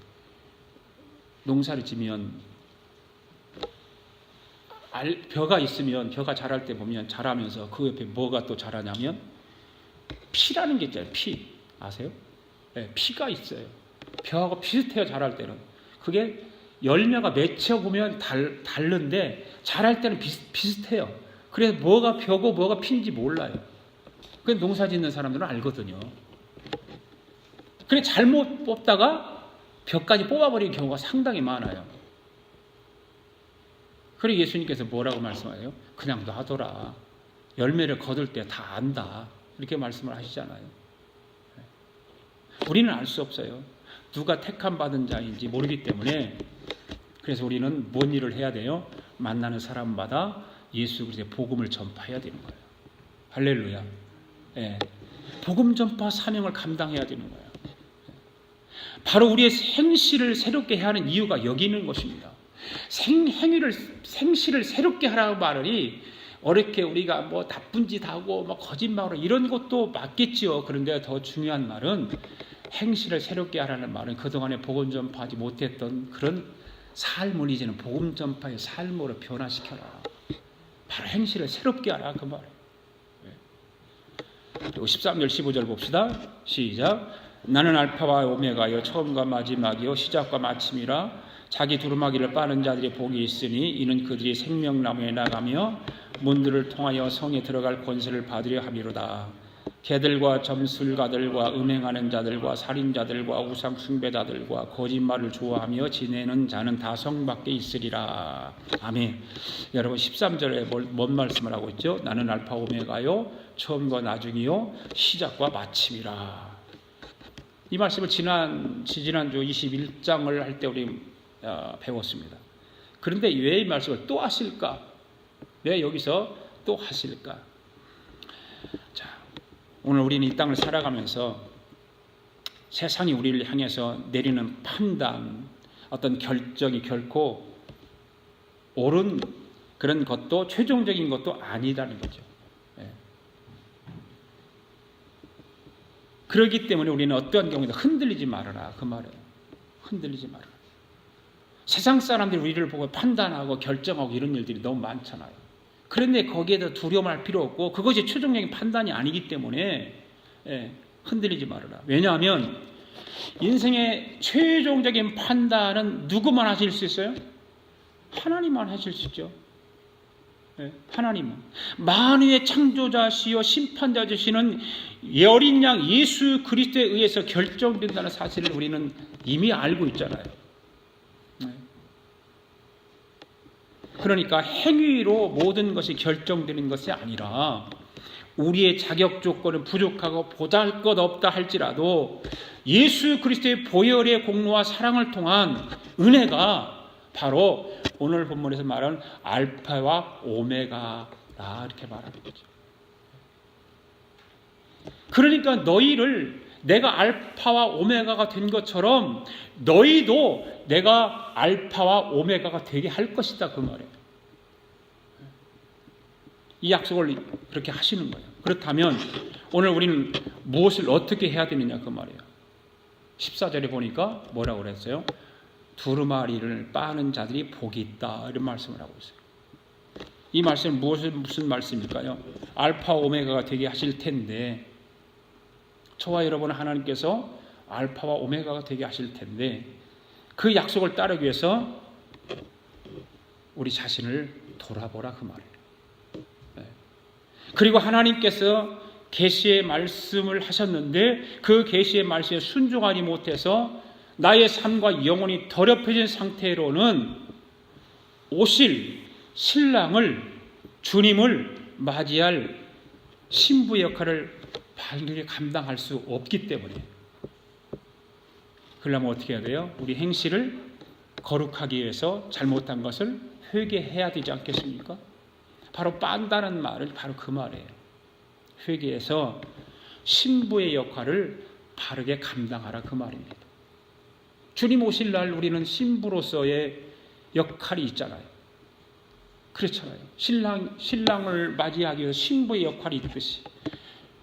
농사를 지면 벼가 있으면 벼가 자랄 때 보면 자라면서 그 옆에 뭐가 또 자라냐면 피라는 게 있잖아요. 피 아세요? 네, 피가 있어요. 벼하고 비슷해요. 자랄 때는 그게 열매가 맺혀 보면 다른데 자랄 때는 비슷해요. 그래서 뭐가 벼고 뭐가 피인지 몰라요. 그 농사 짓는 사람들은 알거든요. 그래 잘못 뽑다가 벼까지 뽑아버리는 경우가 상당히 많아요. 그리고 예수님께서 뭐라고 말씀하세요? 그냥 놔둬라. 열매를 거둘 때 다 안다. 이렇게 말씀을 하시잖아요. 우리는 알 수 없어요. 누가 택함 받은 자인지 모르기 때문에 그래서 우리는 뭔 일을 해야 돼요? 만나는 사람마다 예수 그리스도의 복음을 전파해야 되는 거예요. 할렐루야. 복음 전파 사명을 감당해야 되는 거예요. 바로 우리의 생시를 새롭게 해야 하는 이유가 여기 있는 것입니다. 생시를 새롭게 하라는 말이 어렵게 우리가 나쁜 짓 하고 거짓말하고 이런 것도 맞겠지요. 그런데 더 중요한 말은 행실을 새롭게 하라는 말은 그동안에 복음 전파하지 못했던 그런 삶을 이제는 복음 전파의 삶으로 변화시켜라. 바로 행실을 새롭게 하라 그 말이에요. 그리고 13절 15절 봅시다. 시작. 나는 알파와 오메가요 처음과 마지막이요 시작과 마침이라. 자기 두루마기를 빠는 자들이 복이 있으니 이는 그들이 생명나무에 나가며 문들을 통하여 성에 들어갈 권세를 받으려 함이로다. 개들과 점술가들과 음행하는 자들과 살인자들과 우상 숭배자들과 거짓말을 좋아하며 지내는 자는 다 성밖에 있으리라. 아멘. 여러분 13절에 뭔 말씀을 하고 있죠? 나는 알파 오메가요 처음과 나중이요 시작과 마침이라. 이 말씀을 지난주 21장을 할 때 우리 배웠습니다. 그런데 왜 이 말씀을 또 하실까? 왜 여기서 또 하실까? 자, 오늘 우리는 이 땅을 살아가면서 세상이 우리를 향해서 내리는 판단, 어떤 결정이 결코 옳은 그런 것도 최종적인 것도 아니라는 거죠. 그렇기 때문에 우리는 어떠한 경우에도 흔들리지 말아라 그 말이에요. 흔들리지 말아라. 세상 사람들이 우리를 보고 판단하고 결정하고 이런 일들이 너무 많잖아요. 그런데 거기에다 두려움할 필요 없고 그것이 최종적인 판단이 아니기 때문에 흔들리지 말아라. 왜냐하면 인생의 최종적인 판단은 누구만 하실 수 있어요? 하나님만 하실 수 있죠. 하나님은 만유의 창조자시요 심판자시는 어린 양 예수 그리스도에 의해서 결정된다는 사실을 우리는 이미 알고 있잖아요. 그러니까 행위로 모든 것이 결정되는 것이 아니라 우리의 자격 조건은 부족하고 보잘것없다 할지라도 예수 그리스도의 보혈의 공로와 사랑을 통한 은혜가 바로 오늘 본문에서 말하는 알파와 오메가라 이렇게 말하는 거죠. 그러니까 너희를 내가 알파와 오메가가 된 것처럼 너희도 내가 알파와 오메가가 되게 할 것이다 그 말이에요. 이 약속을 그렇게 하시는 거예요. 그렇다면 오늘 우리는 무엇을 어떻게 해야 되느냐 그 말이에요. 14절에 보니까 뭐라고 그랬어요? 두루마리를 빠는 자들이 복이 있다 이런 말씀을 하고 있어요. 이 말씀은 무슨 말씀일까요? 알파 오메가가 되게 하실 텐데 저와 여러분 하나님께서 알파와 오메가가 되게 하실 텐데 그 약속을 따르기 위해서 우리 자신을 돌아보라 그 말이에요. 그리고 하나님께서 계시의 말씀을 하셨는데 그 계시의 말씀에 순종하지 못해서 나의 삶과 영혼이 더럽혀진 상태로는 오실 신랑을 주님을 맞이할 신부 역할을 바르게 감당할 수 없기 때문에 그러려면 어떻게 해야 돼요? 우리 행실을 거룩하기 위해서 잘못한 것을 회개해야 되지 않겠습니까? 바로 빤다는 말은 바로 그 말이에요. 회개해서 신부의 역할을 바르게 감당하라 그 말입니다. 주님 오실 날 우리는 신부로서의 역할이 있잖아요. 그렇잖아요. 신랑을 맞이하기 위해서 신부의 역할이 있듯이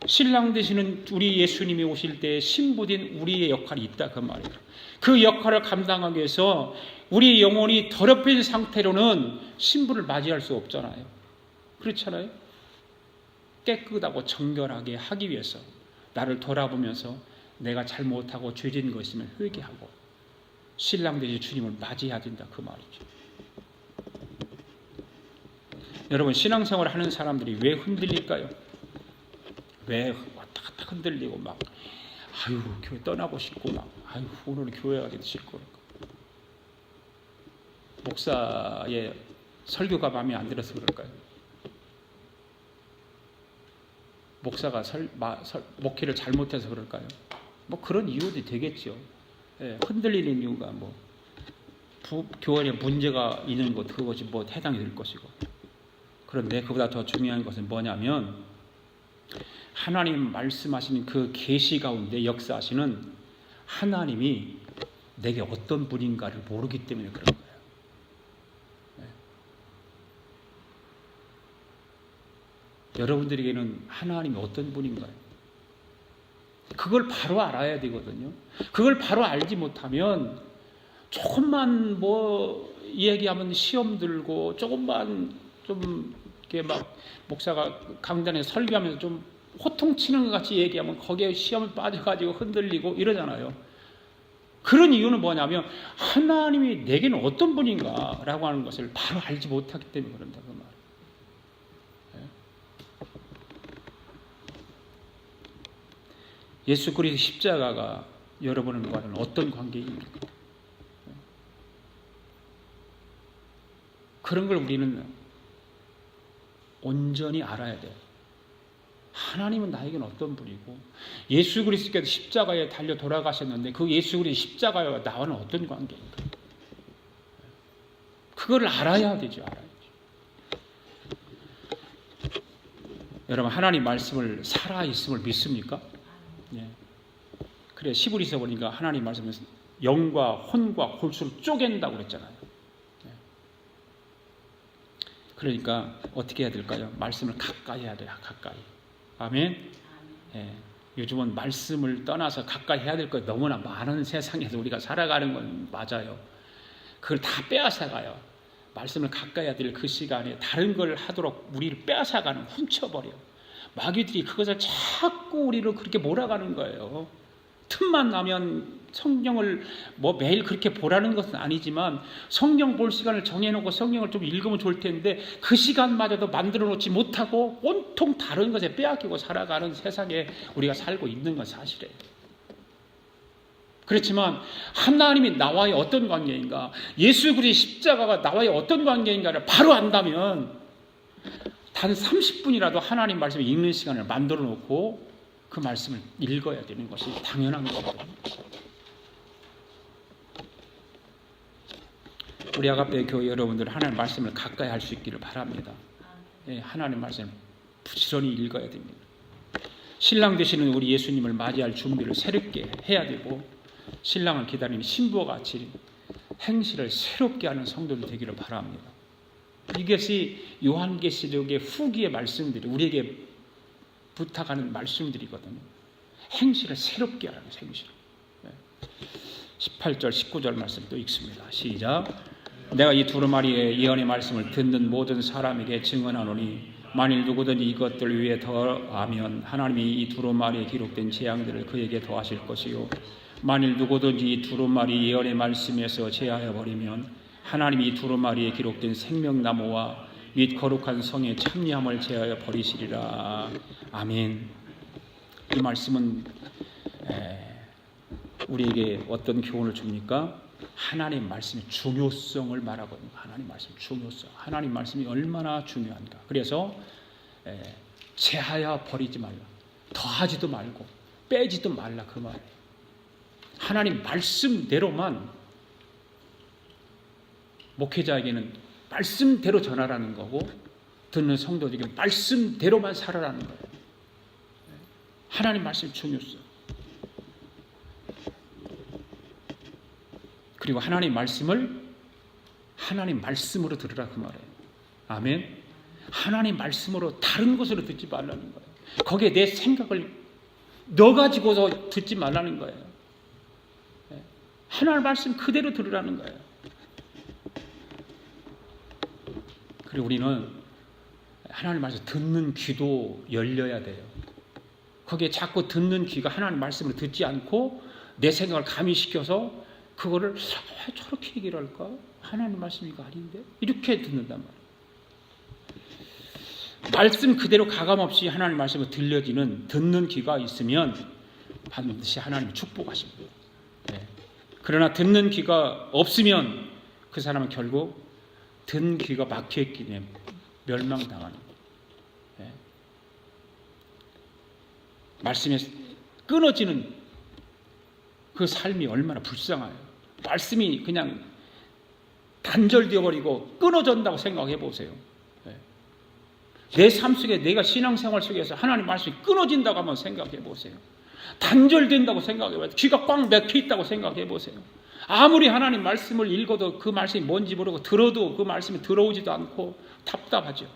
신랑 되시는 우리 예수님이 오실 때 신부된 우리의 역할이 있다 그 말이에요. 그 역할을 감당하기 위해서 우리 영혼이 더럽혀진 상태로는 신부를 맞이할 수 없잖아요. 그렇잖아요. 깨끗하고 정결하게 하기 위해서 나를 돌아보면서 내가 잘못하고 죄진 거 있으면 회개하고 신랑 되신 주님을 맞이해야 된다 그 말이죠. 여러분 신앙생활을 하는 사람들이 왜 흔들릴까요? 왜 왔다 갔다 흔들리고 막 아유 교회 떠나고 싶고 막 아유 오늘은 교회 가기도 싫고 목사의 설교가 마음에 안 들어서 그럴까요? 목사가 목회를 잘못해서 그럴까요? 뭐 그런 이유도 되겠죠. 흔들리는 이유가 뭐 교회에 문제가 있는 것 그것이 뭐 해당이 될 것이고. 그런데 그보다 더 중요한 것은 뭐냐면 하나님 말씀하시는 그 계시 가운데 역사하시는 하나님이 내게 어떤 분인가를 모르기 때문에 그런 거예요. 여러분들에게는 하나님이 어떤 분인가요? 그걸 바로 알아야 되거든요. 그걸 바로 알지 못하면 조금만 뭐 얘기하면 시험 들고 조금만 좀 이렇게 막 목사가 강단에서 설교하면서 좀 호통치는 것 같이 얘기하면 거기에 시험에 빠져가지고 흔들리고 이러잖아요. 그런 이유는 뭐냐면 하나님이 내게는 어떤 분인가 라고 하는 것을 바로 알지 못하기 때문에 그런다 그 말. 예수 그리스도 십자가가 여러분과는 어떤 관계입니까? 그런 걸 우리는 온전히 알아야 돼요. 하나님은 나에게는 어떤 분이고 예수 그리스도께서 십자가에 달려 돌아가셨는데 그 예수 그리스도 십자가와 나와는 어떤 관계인가? 그걸 알아야 되죠. 알아야죠. 여러분 하나님 말씀을 살아있음을 믿습니까? 예. 그래 시브리서 보니까 하나님 말씀은 영과 혼과 골수를 쪼갠다고 그랬잖아요. 예. 그러니까 어떻게 해야 될까요? 말씀을 가까이 해야 돼요. 가까이. 아멘. 예. 요즘은 말씀을 떠나서 가까이 해야 될 것 너무나 많은 세상에서 우리가 살아가는 건 맞아요. 그걸 다 빼앗아가요. 말씀을 가까이 해야 될 그 시간에 다른 걸 하도록 우리를 빼앗아가는, 훔쳐버려. 마귀들이 그것을 자꾸 우리를 그렇게 몰아가는 거예요. 틈만 나면 성경을 매일 그렇게 보라는 것은 아니지만 성경 볼 시간을 정해놓고 성경을 좀 읽으면 좋을 텐데 그 시간마저도 만들어 놓지 못하고 온통 다른 것에 빼앗기고 살아가는 세상에 우리가 살고 있는 건 사실이에요. 그렇지만 하나님이 나와의 어떤 관계인가, 예수 그리스도의 십자가가 나와의 어떤 관계인가를 바로 안다면 단 30분이라도 하나님 말씀을 읽는 시간을 만들어 놓고 그 말씀을 읽어야 되는 것이 당연한 거거든요. 우리 아가페 교회 여러분들 하나님 말씀을 가까이 할 수 있기를 바랍니다. 하나님 말씀을 부지런히 읽어야 됩니다. 신랑 되시는 우리 예수님을 맞이할 준비를 새롭게 해야 되고 신랑을 기다리는 신부와 같이 행실을 새롭게 하는 성도들 되기를 바랍니다. 이것이 요한계시록의 후기의 말씀들이 우리에게 부탁하는 말씀들이거든요. 행실을 새롭게 하라는 행실. 18절 19절 말씀 또 읽습니다. 시작. 내가 이 두루마리의 예언의 말씀을 듣는 모든 사람에게 증언하노니 만일 누구든지 이것들 위에 더하면 하나님이 이 두루마리에 기록된 재앙들을 그에게 더하실 것이요 만일 누구든지 이 두루마리 예언의 말씀에서 제하여 버리면 하나님이 이 두루마리에 기록된 생명나무와 및 거룩한 성의 참여함을 제하여 버리시리라. 아멘. 이 말씀은 우리에게 어떤 교훈을 줍니까? 하나님 말씀의 중요성을 말하거든요. 하나님 말씀의 중요성. 하나님 말씀이 얼마나 중요한가. 그래서 제하여 버리지 말라. 더하지도 말고 빼지도 말라 그 말이에요. 하나님 말씀대로만 목회자에게는 말씀대로 전하라는 거고 듣는 성도들에게 말씀대로만 살아라는 거예요. 하나님 말씀의 중요성. 그리고 하나님 말씀을 하나님 말씀으로 들으라 그 말이에요. 아멘. 하나님 말씀으로 다른 것으로 듣지 말라는 거예요. 거기에 내 생각을 넣어가지고서 듣지 말라는 거예요. 하나님 말씀 그대로 들으라는 거예요. 그리고 우리는 하나님 말씀 듣는 귀도 열려야 돼요. 거기에 자꾸 듣는 귀가 하나님 말씀을 듣지 않고 내 생각을 가미시켜서 그거를 왜 저렇게 얘기를 할까? 하나님 말씀이 이거 아닌데? 이렇게 듣는단 말이에요. 말씀 그대로 가감없이 하나님 말씀을 들려지는 듣는 귀가 있으면 반드시 하나님이 축복하십니다. 네. 그러나 듣는 귀가 없으면 그 사람은 결국 듣는 귀가 막혀있기 때문에 멸망당하는 거예요. 네. 말씀에 끊어지는 그 삶이 얼마나 불쌍해요. 말씀이 그냥 단절되어 버리고 끊어진다고 생각해 보세요. 내 삶 속에 내가 신앙생활 속에서 하나님 말씀이 끊어진다고 한번 생각해 보세요. 단절된다고 생각해 보세요. 귀가 꽉 막혀 있다고 생각해 보세요. 아무리 하나님 말씀을 읽어도 그 말씀이 뭔지 모르고 들어도 그 말씀이 들어오지도 않고 답답하죠.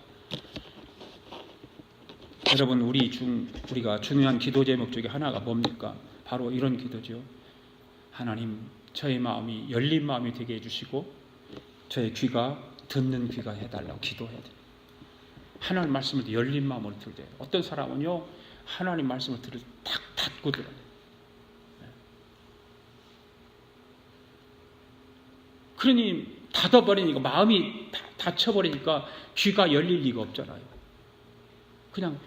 여러분 우리가 중요한 기도 제목 중에 하나가 뭡니까? 바로 이런 기도죠. 하나님 저의 마음이 열린 마음이 되게 해주시고 저의 귀가 듣는 귀가 해달라고 기도해야 돼요. 하나님 말씀을 열린 마음으로 들어야 돼요. 어떤 사람은요 하나님 말씀을 들을 탁 닫고 들어요. 그러니 닫아버리니까 마음이 닫혀버리니까 귀가 열릴 리가 없잖아요. 그냥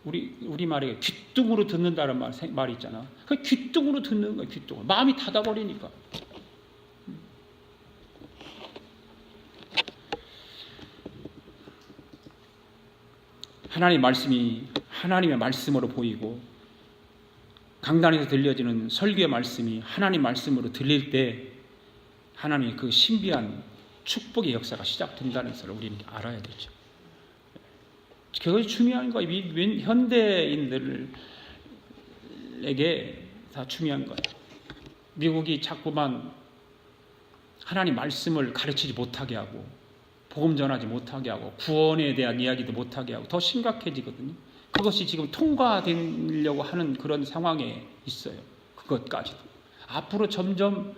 우리말에 귀뚱으로 듣는다는 말이 있잖아. 그 귀뚱으로 듣는 거야. 귀뚱으로. 마음이 닫아버리니까. 하나님의 말씀이 하나님의 말씀으로 보이고 강단에서 들려지는 설교의 말씀이 하나님 말씀으로 들릴 때 하나님의 그 신비한 축복의 역사가 시작된다는 것을 우리는 알아야 되죠. 그것이 중요한 거예요. 현대인들에게 다 중요한 거예요. 미국이 자꾸만 하나님 말씀을 가르치지 못하게 하고 복음 전하지 못하게 하고 구원에 대한 이야기도 못하게 하고 더 심각해지거든요. 그것이 지금 통과되려고 하는 그런 상황에 있어요. 그것까지도. 앞으로 점점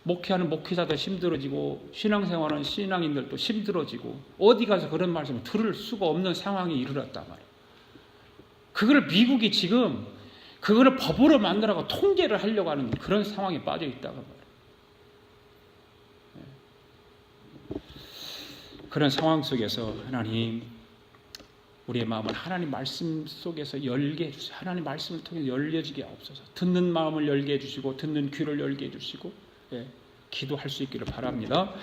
목회하는 목회자도 힘들어지고 신앙생활하는 신앙인들도 힘들어지고 어디 가서 그런 말씀을 들을 수가 없는 상황에 이르렀단 말이에요. 그걸 미국이 지금 그거를 법으로 만들어서 통제를 하려고 하는 그런 상황에 빠져 있다고 말이에요. 그런 상황 속에서 하나님 우리의 마음을 하나님 말씀 속에서 열게 해주세요. 하나님 말씀을 통해 열려지게 하옵소서. 듣는 마음을 열게 해주시고 듣는 귀를 열게 해주시고 기도할 수 있기를 바랍니다.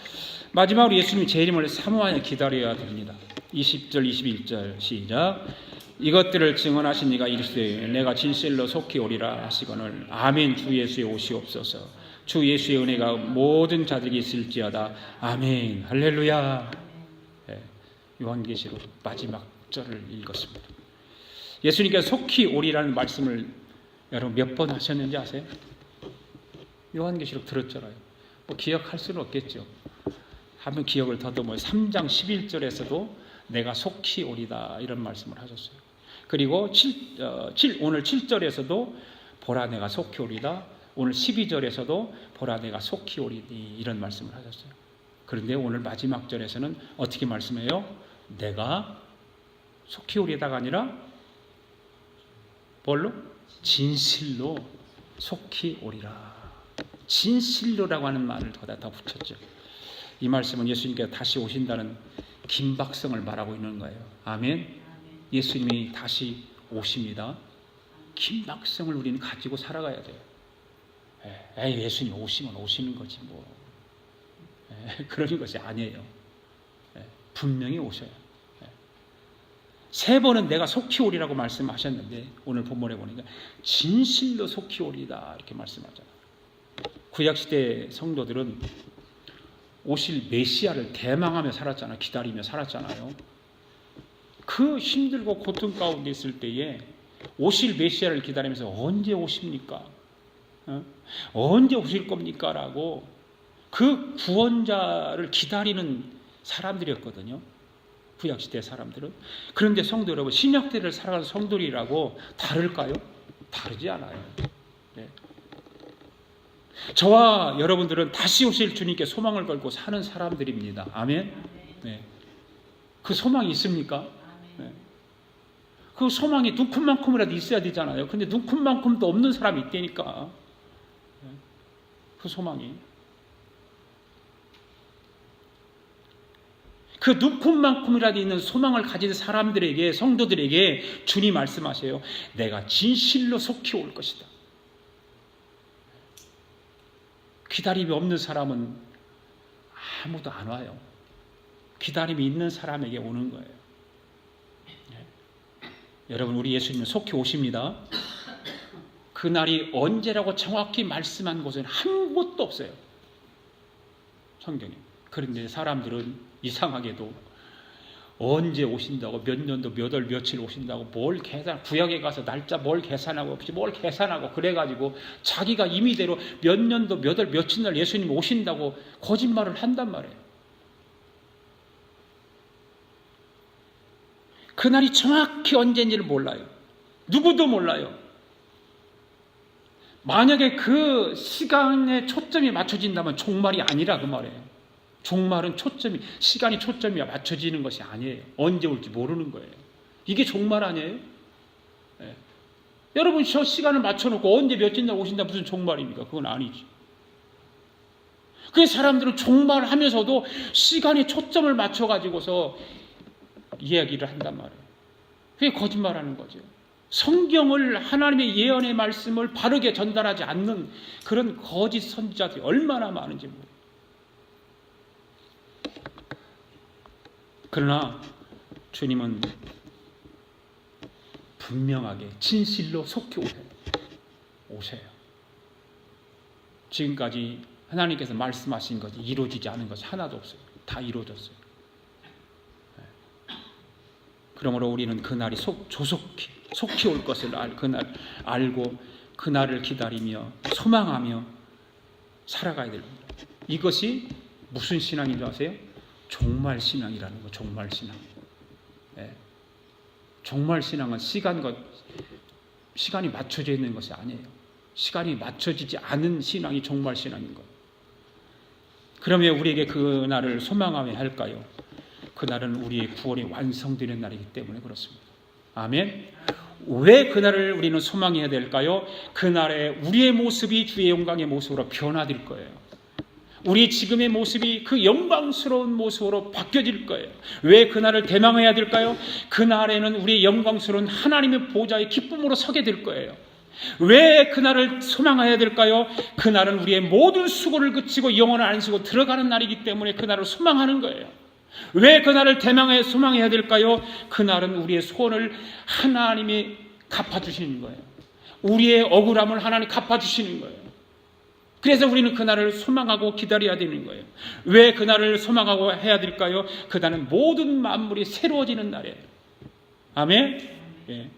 마지막으로 예수님이 재림을 사모하여 기다려야 됩니다. 20절 21절 시작. 이것들을 증언하신 이가 이르시되 내가 진실로 속히 오리라 하시거늘 아멘. 주 예수의 오시옵소서. 주 예수의 은혜가 모든 자들에게 있을지어다. 아멘. 할렐루야. 요한계시록 마지막 절을 읽었습니다. 예수님께서 속히 오리라는 말씀을 여러분 몇 번 하셨는지 아세요? 요한계시록 들었잖아요. 뭐 기억할 수는 없겠죠. 한번 기억을 더듬어요. 3장 11절에서도 내가 속히 오리다 이런 말씀을 하셨어요. 그리고 오늘 7절에서도 보라 내가 속히 오리다. 오늘 12절에서도 보라 내가 속히 오리니 이런 말씀을 하셨어요. 그런데 오늘 마지막 절에서는 어떻게 말씀해요? 내가 속히 오리다가 아니라 뭘로? 진실로 속히 오리라. 진실로라고 하는 말을 더 붙였죠. 이 말씀은 예수님께서 다시 오신다는 긴박성을 말하고 있는 거예요. 아멘. 예수님이 다시 오십니다. 긴박성을 우리는 가지고 살아가야 돼요. 예수님 오시면 오시는 거지 뭐. 그런 것이 아니에요. 분명히 오셔요. 3번은 내가 속히 오리라고 말씀하셨는데 오늘 본문에 보니까 진실로 속히 오리다 이렇게 말씀하잖아요. 구약시대 성도들은 오실 메시아를 대망하며 살았잖아요. 기다리며 살았잖아요. 그 힘들고 고통 가운데 있을 때에 오실 메시아를 기다리면서 언제 오십니까? 언제 오실 겁니까? 라고 그 구원자를 기다리는 사람들이었거든요. 구약시대 사람들은. 그런데 성도 여러분, 신약대를 살아가는 성도들이라고 다를까요? 다르지 않아요. 네. 저와 여러분들은 다시 오실 주님께 소망을 걸고 사는 사람들입니다. 아멘. 네. 그 소망이 있습니까? 네. 그 소망이 눈큼만큼이라도 있어야 되잖아요. 근데 눈큼만큼도 없는 사람이 있다니까. 네. 그 소망이. 그 눈품만큼이라도 있는 소망을 가진 사람들에게, 성도들에게 주님 말씀하세요. 내가 진실로 속히 올 것이다. 기다림이 없는 사람은 아무도 안 와요. 기다림이 있는 사람에게 오는 거예요. 네. 여러분, 우리 예수님은 속히 오십니다. 그날이 언제라고 정확히 말씀한 곳은 한 곳도 없어요. 성경에. 그런데 사람들은 이상하게도 언제 오신다고, 몇 년도 몇 월 며칠 오신다고 뭘 계산, 구약에 가서 날짜 뭘 계산하고 없이 뭘 계산하고 그래가지고 자기가 임의대로 몇 년도 몇 월 며칠 날 예수님 오신다고 거짓말을 한단 말이에요. 그날이 정확히 언제인지를 몰라요. 누구도 몰라요. 만약에 그 시간에 초점이 맞춰진다면 종말이 아니라 그 말이에요. 종말은 시간이 초점이 맞춰지는 것이 아니에요. 언제 올지 모르는 거예요. 이게 종말 아니에요? 네. 여러분, 저 시간을 맞춰놓고 언제 며칠 날 오신다 무슨 종말입니까? 그건 아니지. 그 사람들은 종말을 하면서도 시간에 초점을 맞춰가지고서 이야기를 한단 말이에요. 그게 거짓말하는 거죠. 성경을, 하나님의 예언의 말씀을 바르게 전달하지 않는 그런 거짓 선지자들이 얼마나 많은지 모릅니다. 그러나 주님은 분명하게 진실로 속히 오세요. 지금까지 하나님께서 말씀하신 것이 이루어지지 않은 것이 하나도 없어요. 다 이루어졌어요. 그러므로 우리는 그날이 속히 올 것을 그날 알고 그날을 기다리며 소망하며 살아가야 됩니다. 이것이 무슨 신앙인 줄 아세요? 종말 신앙이라는 거. 종말 신앙. 종말 신앙은 시간이 맞춰져 있는 것이 아니에요. 시간이 맞춰지지 않은 신앙이 종말 신앙인 거예요. 그러면 우리에게 그날을 소망하며 할까요? 그날은 우리의 구원이 완성되는 날이기 때문에 그렇습니다. 아멘. 왜 그날을 우리는 소망해야 될까요? 그날에 우리의 모습이 주의 영광의 모습으로 변화될 거예요. 우리 지금의 모습이 그 영광스러운 모습으로 바뀌어질 거예요. 왜 그날을 대망해야 될까요? 그날에는 우리의 영광스러운 하나님의 보좌의 기쁨으로 서게 될 거예요. 왜 그날을 소망해야 될까요? 그날은 우리의 모든 수고를 그치고 영혼을 안수고 들어가는 날이기 때문에 그날을 소망하는 거예요. 왜 그날을 대망해 소망해야 될까요? 그날은 우리의 소원을 하나님이 갚아주시는 거예요. 우리의 억울함을 하나님이 갚아주시는 거예요. 그래서 우리는 그날을 소망하고 기다려야 되는 거예요. 왜 그날을 소망하고 해야 될까요? 그날은 모든 만물이 새로워지는 날이에요. 아멘? 예.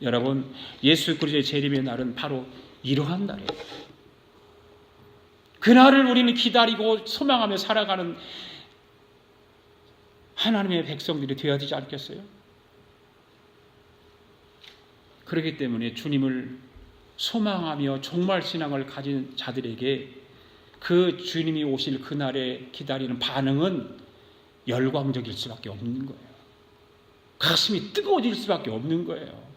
여러분, 예수 그리스도의 재림의 날은 바로 이러한 날이에요. 그날을 우리는 기다리고 소망하며 살아가는 하나님의 백성들이 되어야 되지 않겠어요? 그렇기 때문에 주님을 소망하며 종말 신앙을 가진 자들에게 그 주님이 오실 그날에 기다리는 반응은 열광적일 수밖에 없는 거예요. 가슴이 뜨거워질 수밖에 없는 거예요.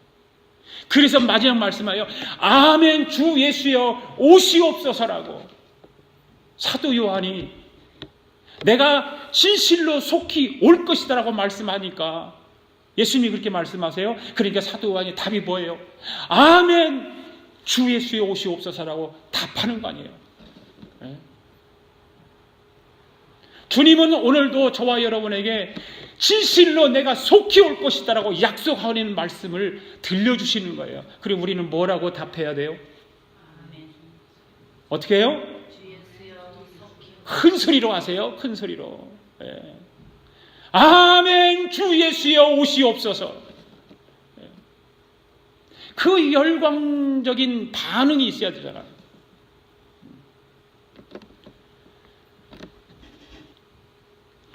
그래서 마지막 말씀하여 아멘 주 예수여 오시옵소서라고 사도 요한이 내가 진실로 속히 올 것이다라고 말씀하니까 예수님이 그렇게 말씀하세요. 그러니까 사도 요한의 답이 뭐예요? 아멘 주 예수의 오시옵소서라고 답하는 거 아니에요. 네? 주님은 오늘도 저와 여러분에게 진실로 내가 속히 올 것이다라고 약속하는 말씀을 들려주시는 거예요. 그리고 우리는 뭐라고 답해야 돼요? 어떻게 해요? 큰 소리로 하세요. 큰 소리로. 네. 아멘 주 예수여 오시옵소서. 그 열광적인 반응이 있어야 되잖아요.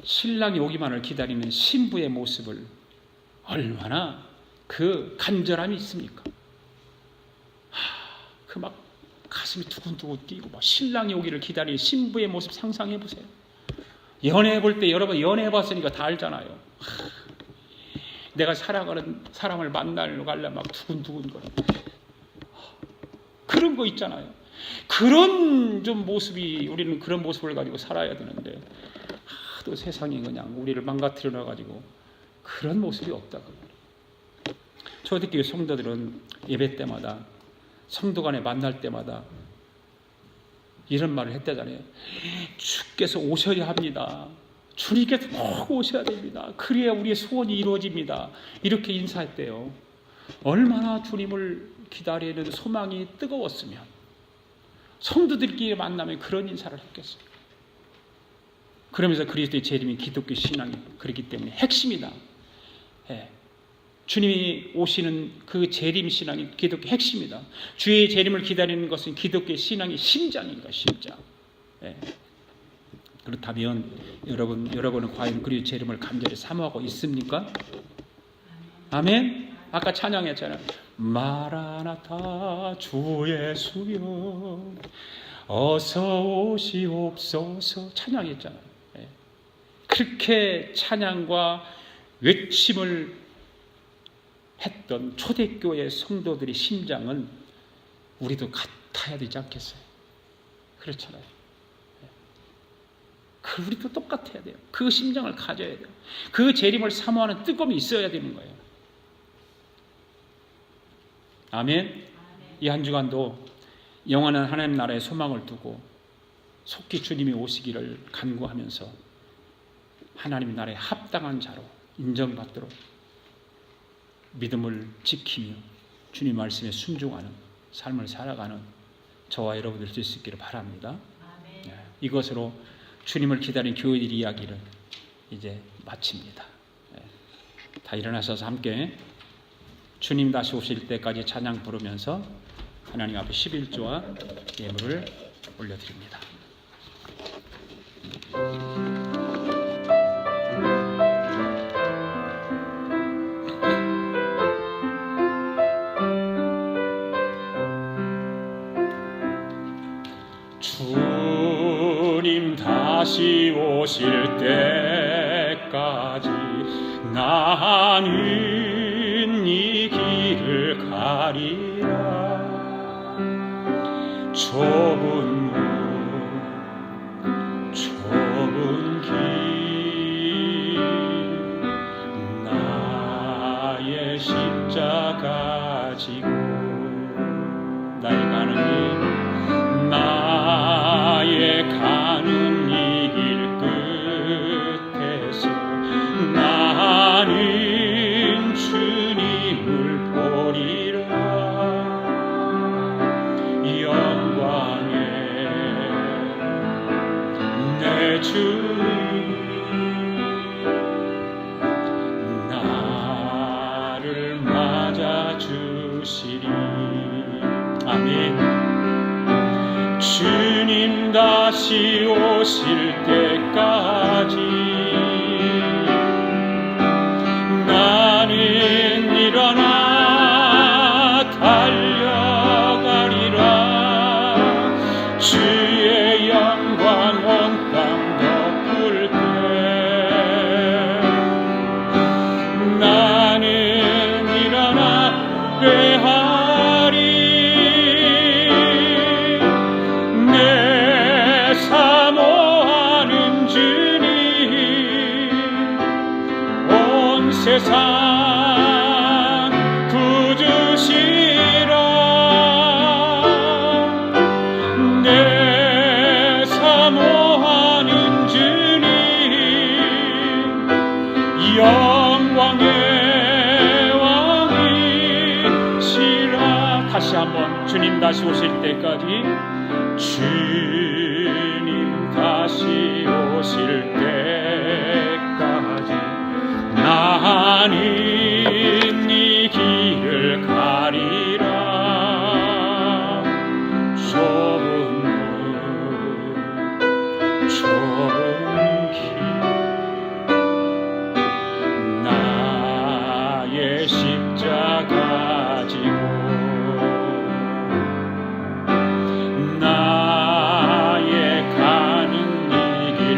신랑이 오기만을 기다리는 신부의 모습을 얼마나 그 간절함이 있습니까? 그 막 가슴이 두근두근 뛰고 막 신랑이 오기를 기다리는 신부의 모습 상상해 보세요. 연애해 볼 때 여러분 연애해 봤으니까 다 알잖아요. 내가 사랑하는 사람을 만나러 가려면 막 두근두근거려. 그런 거 있잖아요. 그런 좀 모습이 우리는 그런 모습을 가지고 살아야 되는데 또 세상이 그냥 우리를 망가뜨려 놔가지고 그런 모습이 없다고. 초대교회 성도들은 예배 때마다 성도 간에 만날 때마다 이런 말을 했다잖아요. 주께서 오셔야 합니다. 주님께서 꼭 오셔야 됩니다. 그래야 우리의 소원이 이루어집니다. 이렇게 인사했대요. 얼마나 주님을 기다리는 소망이 뜨거웠으면 성도들끼리 만나면 그런 인사를 했겠어요. 그러면서 그리스도의 재림이 기독교 신앙이 그렇기 때문에 핵심이다. 예. 주님이 오시는 그 재림 신앙이 기독교 핵심이다. 주의 재림을 기다리는 것은 기독교의 신앙의 심장입니다. 심장. 예. 그렇다면 여러분은 과연 그리스도의 재림을 간절히 사모하고 있습니까? 아멘. 아까 찬양했잖아요. 마라나타 주 예수여 어서 오시옵소서 찬양했잖아요. 예. 그렇게 찬양과 외침을 했던 초대교회 성도들의 심장은 우리도 같아야 되지 않겠어요? 그렇잖아요. 우리도 똑같아야 돼요. 그 심장을 가져야 돼요. 그 재림을 사모하는 뜨거움이 있어야 되는 거예요. 아멘. 이 한 주간도 영원한 하나님 나라의 소망을 두고 속히 주님이 오시기를 간구하면서 하나님 나라에 합당한 자로 인정받도록 믿음을 지키며 주님 말씀에 순종하는 삶을 살아가는 저와 여러분들 될 수 있기를 바랍니다. 이것으로 주님을 기다린 교회들 이야기를 이제 마칩니다. 다 일어나셔서 함께 주님 다시 오실 때까지 찬양 부르면서 하나님 앞에 11조와 예물을 올려드립니다. 주님 다시 오실 때까지 나는 이 길을 가리라. 좁은 길 나의 십자가 지고 나의 가는 이 길 끝에서 나는 주님을 보리라. 영광의 내 주님 나를 맞아주시리. 아멘. 주님 다시 오실 때까지 나는 일어나 달려가리라. 주의 영광 온 땅 덮을 때 나는 일어나 회하리. 세상 구주시라. 내 사모하는 주님 영광의 왕이시라. 다시 한번 주님 다시 오실 때까지 주님 다시 오실 때까지 나는 이 길을 가리라. 좁은 길 나의 십자가 지고 나의 가는 이 길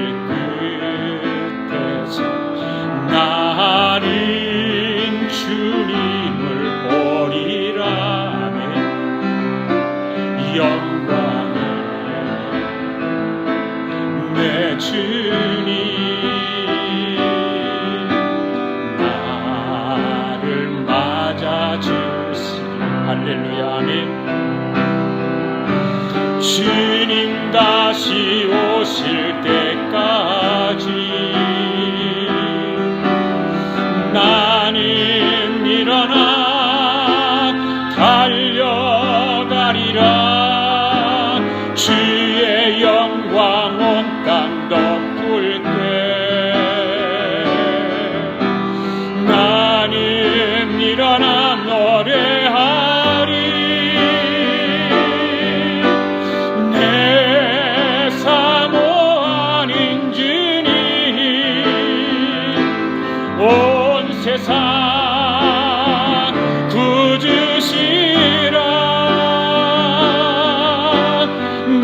끝에서 나는 주님을 보리라. 영광의 내 주님 나를 맞아주시리. 할렐루야. 아멘. 주님 다시 오실 때까지 나는 일어나 달려가리라. 주의 영광 온 땅 덮을 때 나는 일어나 노래하리. 내 사모하는 주님 온 세상 구주시라.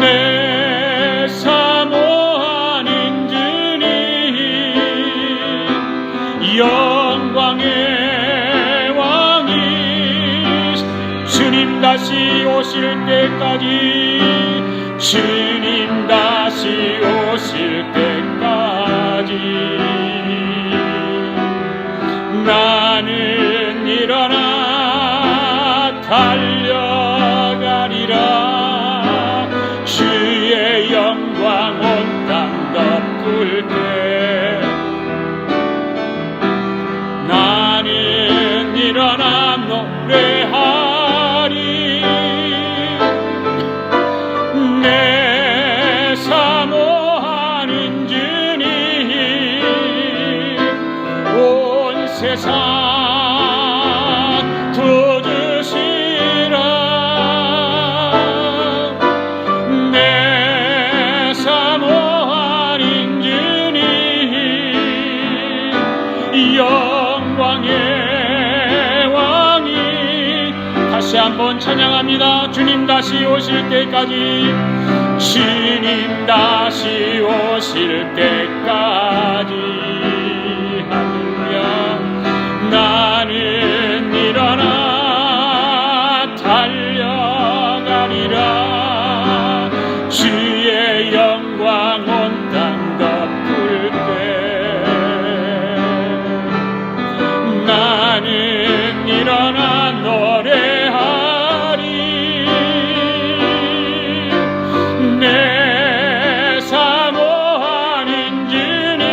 내 사모하는 주님 영광의 왕이 주님 다시 오실 때까지 주님 다시 오실 때까지 나는 일어나 달려가리라. 주의 영광 온 땅 덮을 때 나는 일어나 노래하리. 내 사모하는 주님 온 세상 구주시라. 내 사모하는 주님 영광의 왕이. 다시 한번 찬양합니다. 주님 다시 오실 때까지, 주님 다시 오실 때까지. 할렐루야. 나는 일어나 달려가리라. 주의 영광 온 땅 덮을 때 나는 일어나 노래하리. 내 사모하는 주님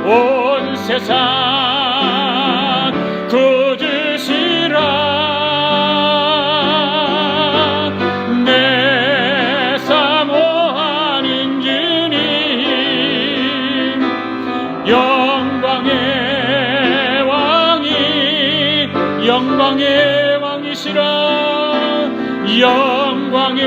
온 세상 구주시라. 내 사모하는 주님 영광의 왕이, 영광의 왕이시라. 영광의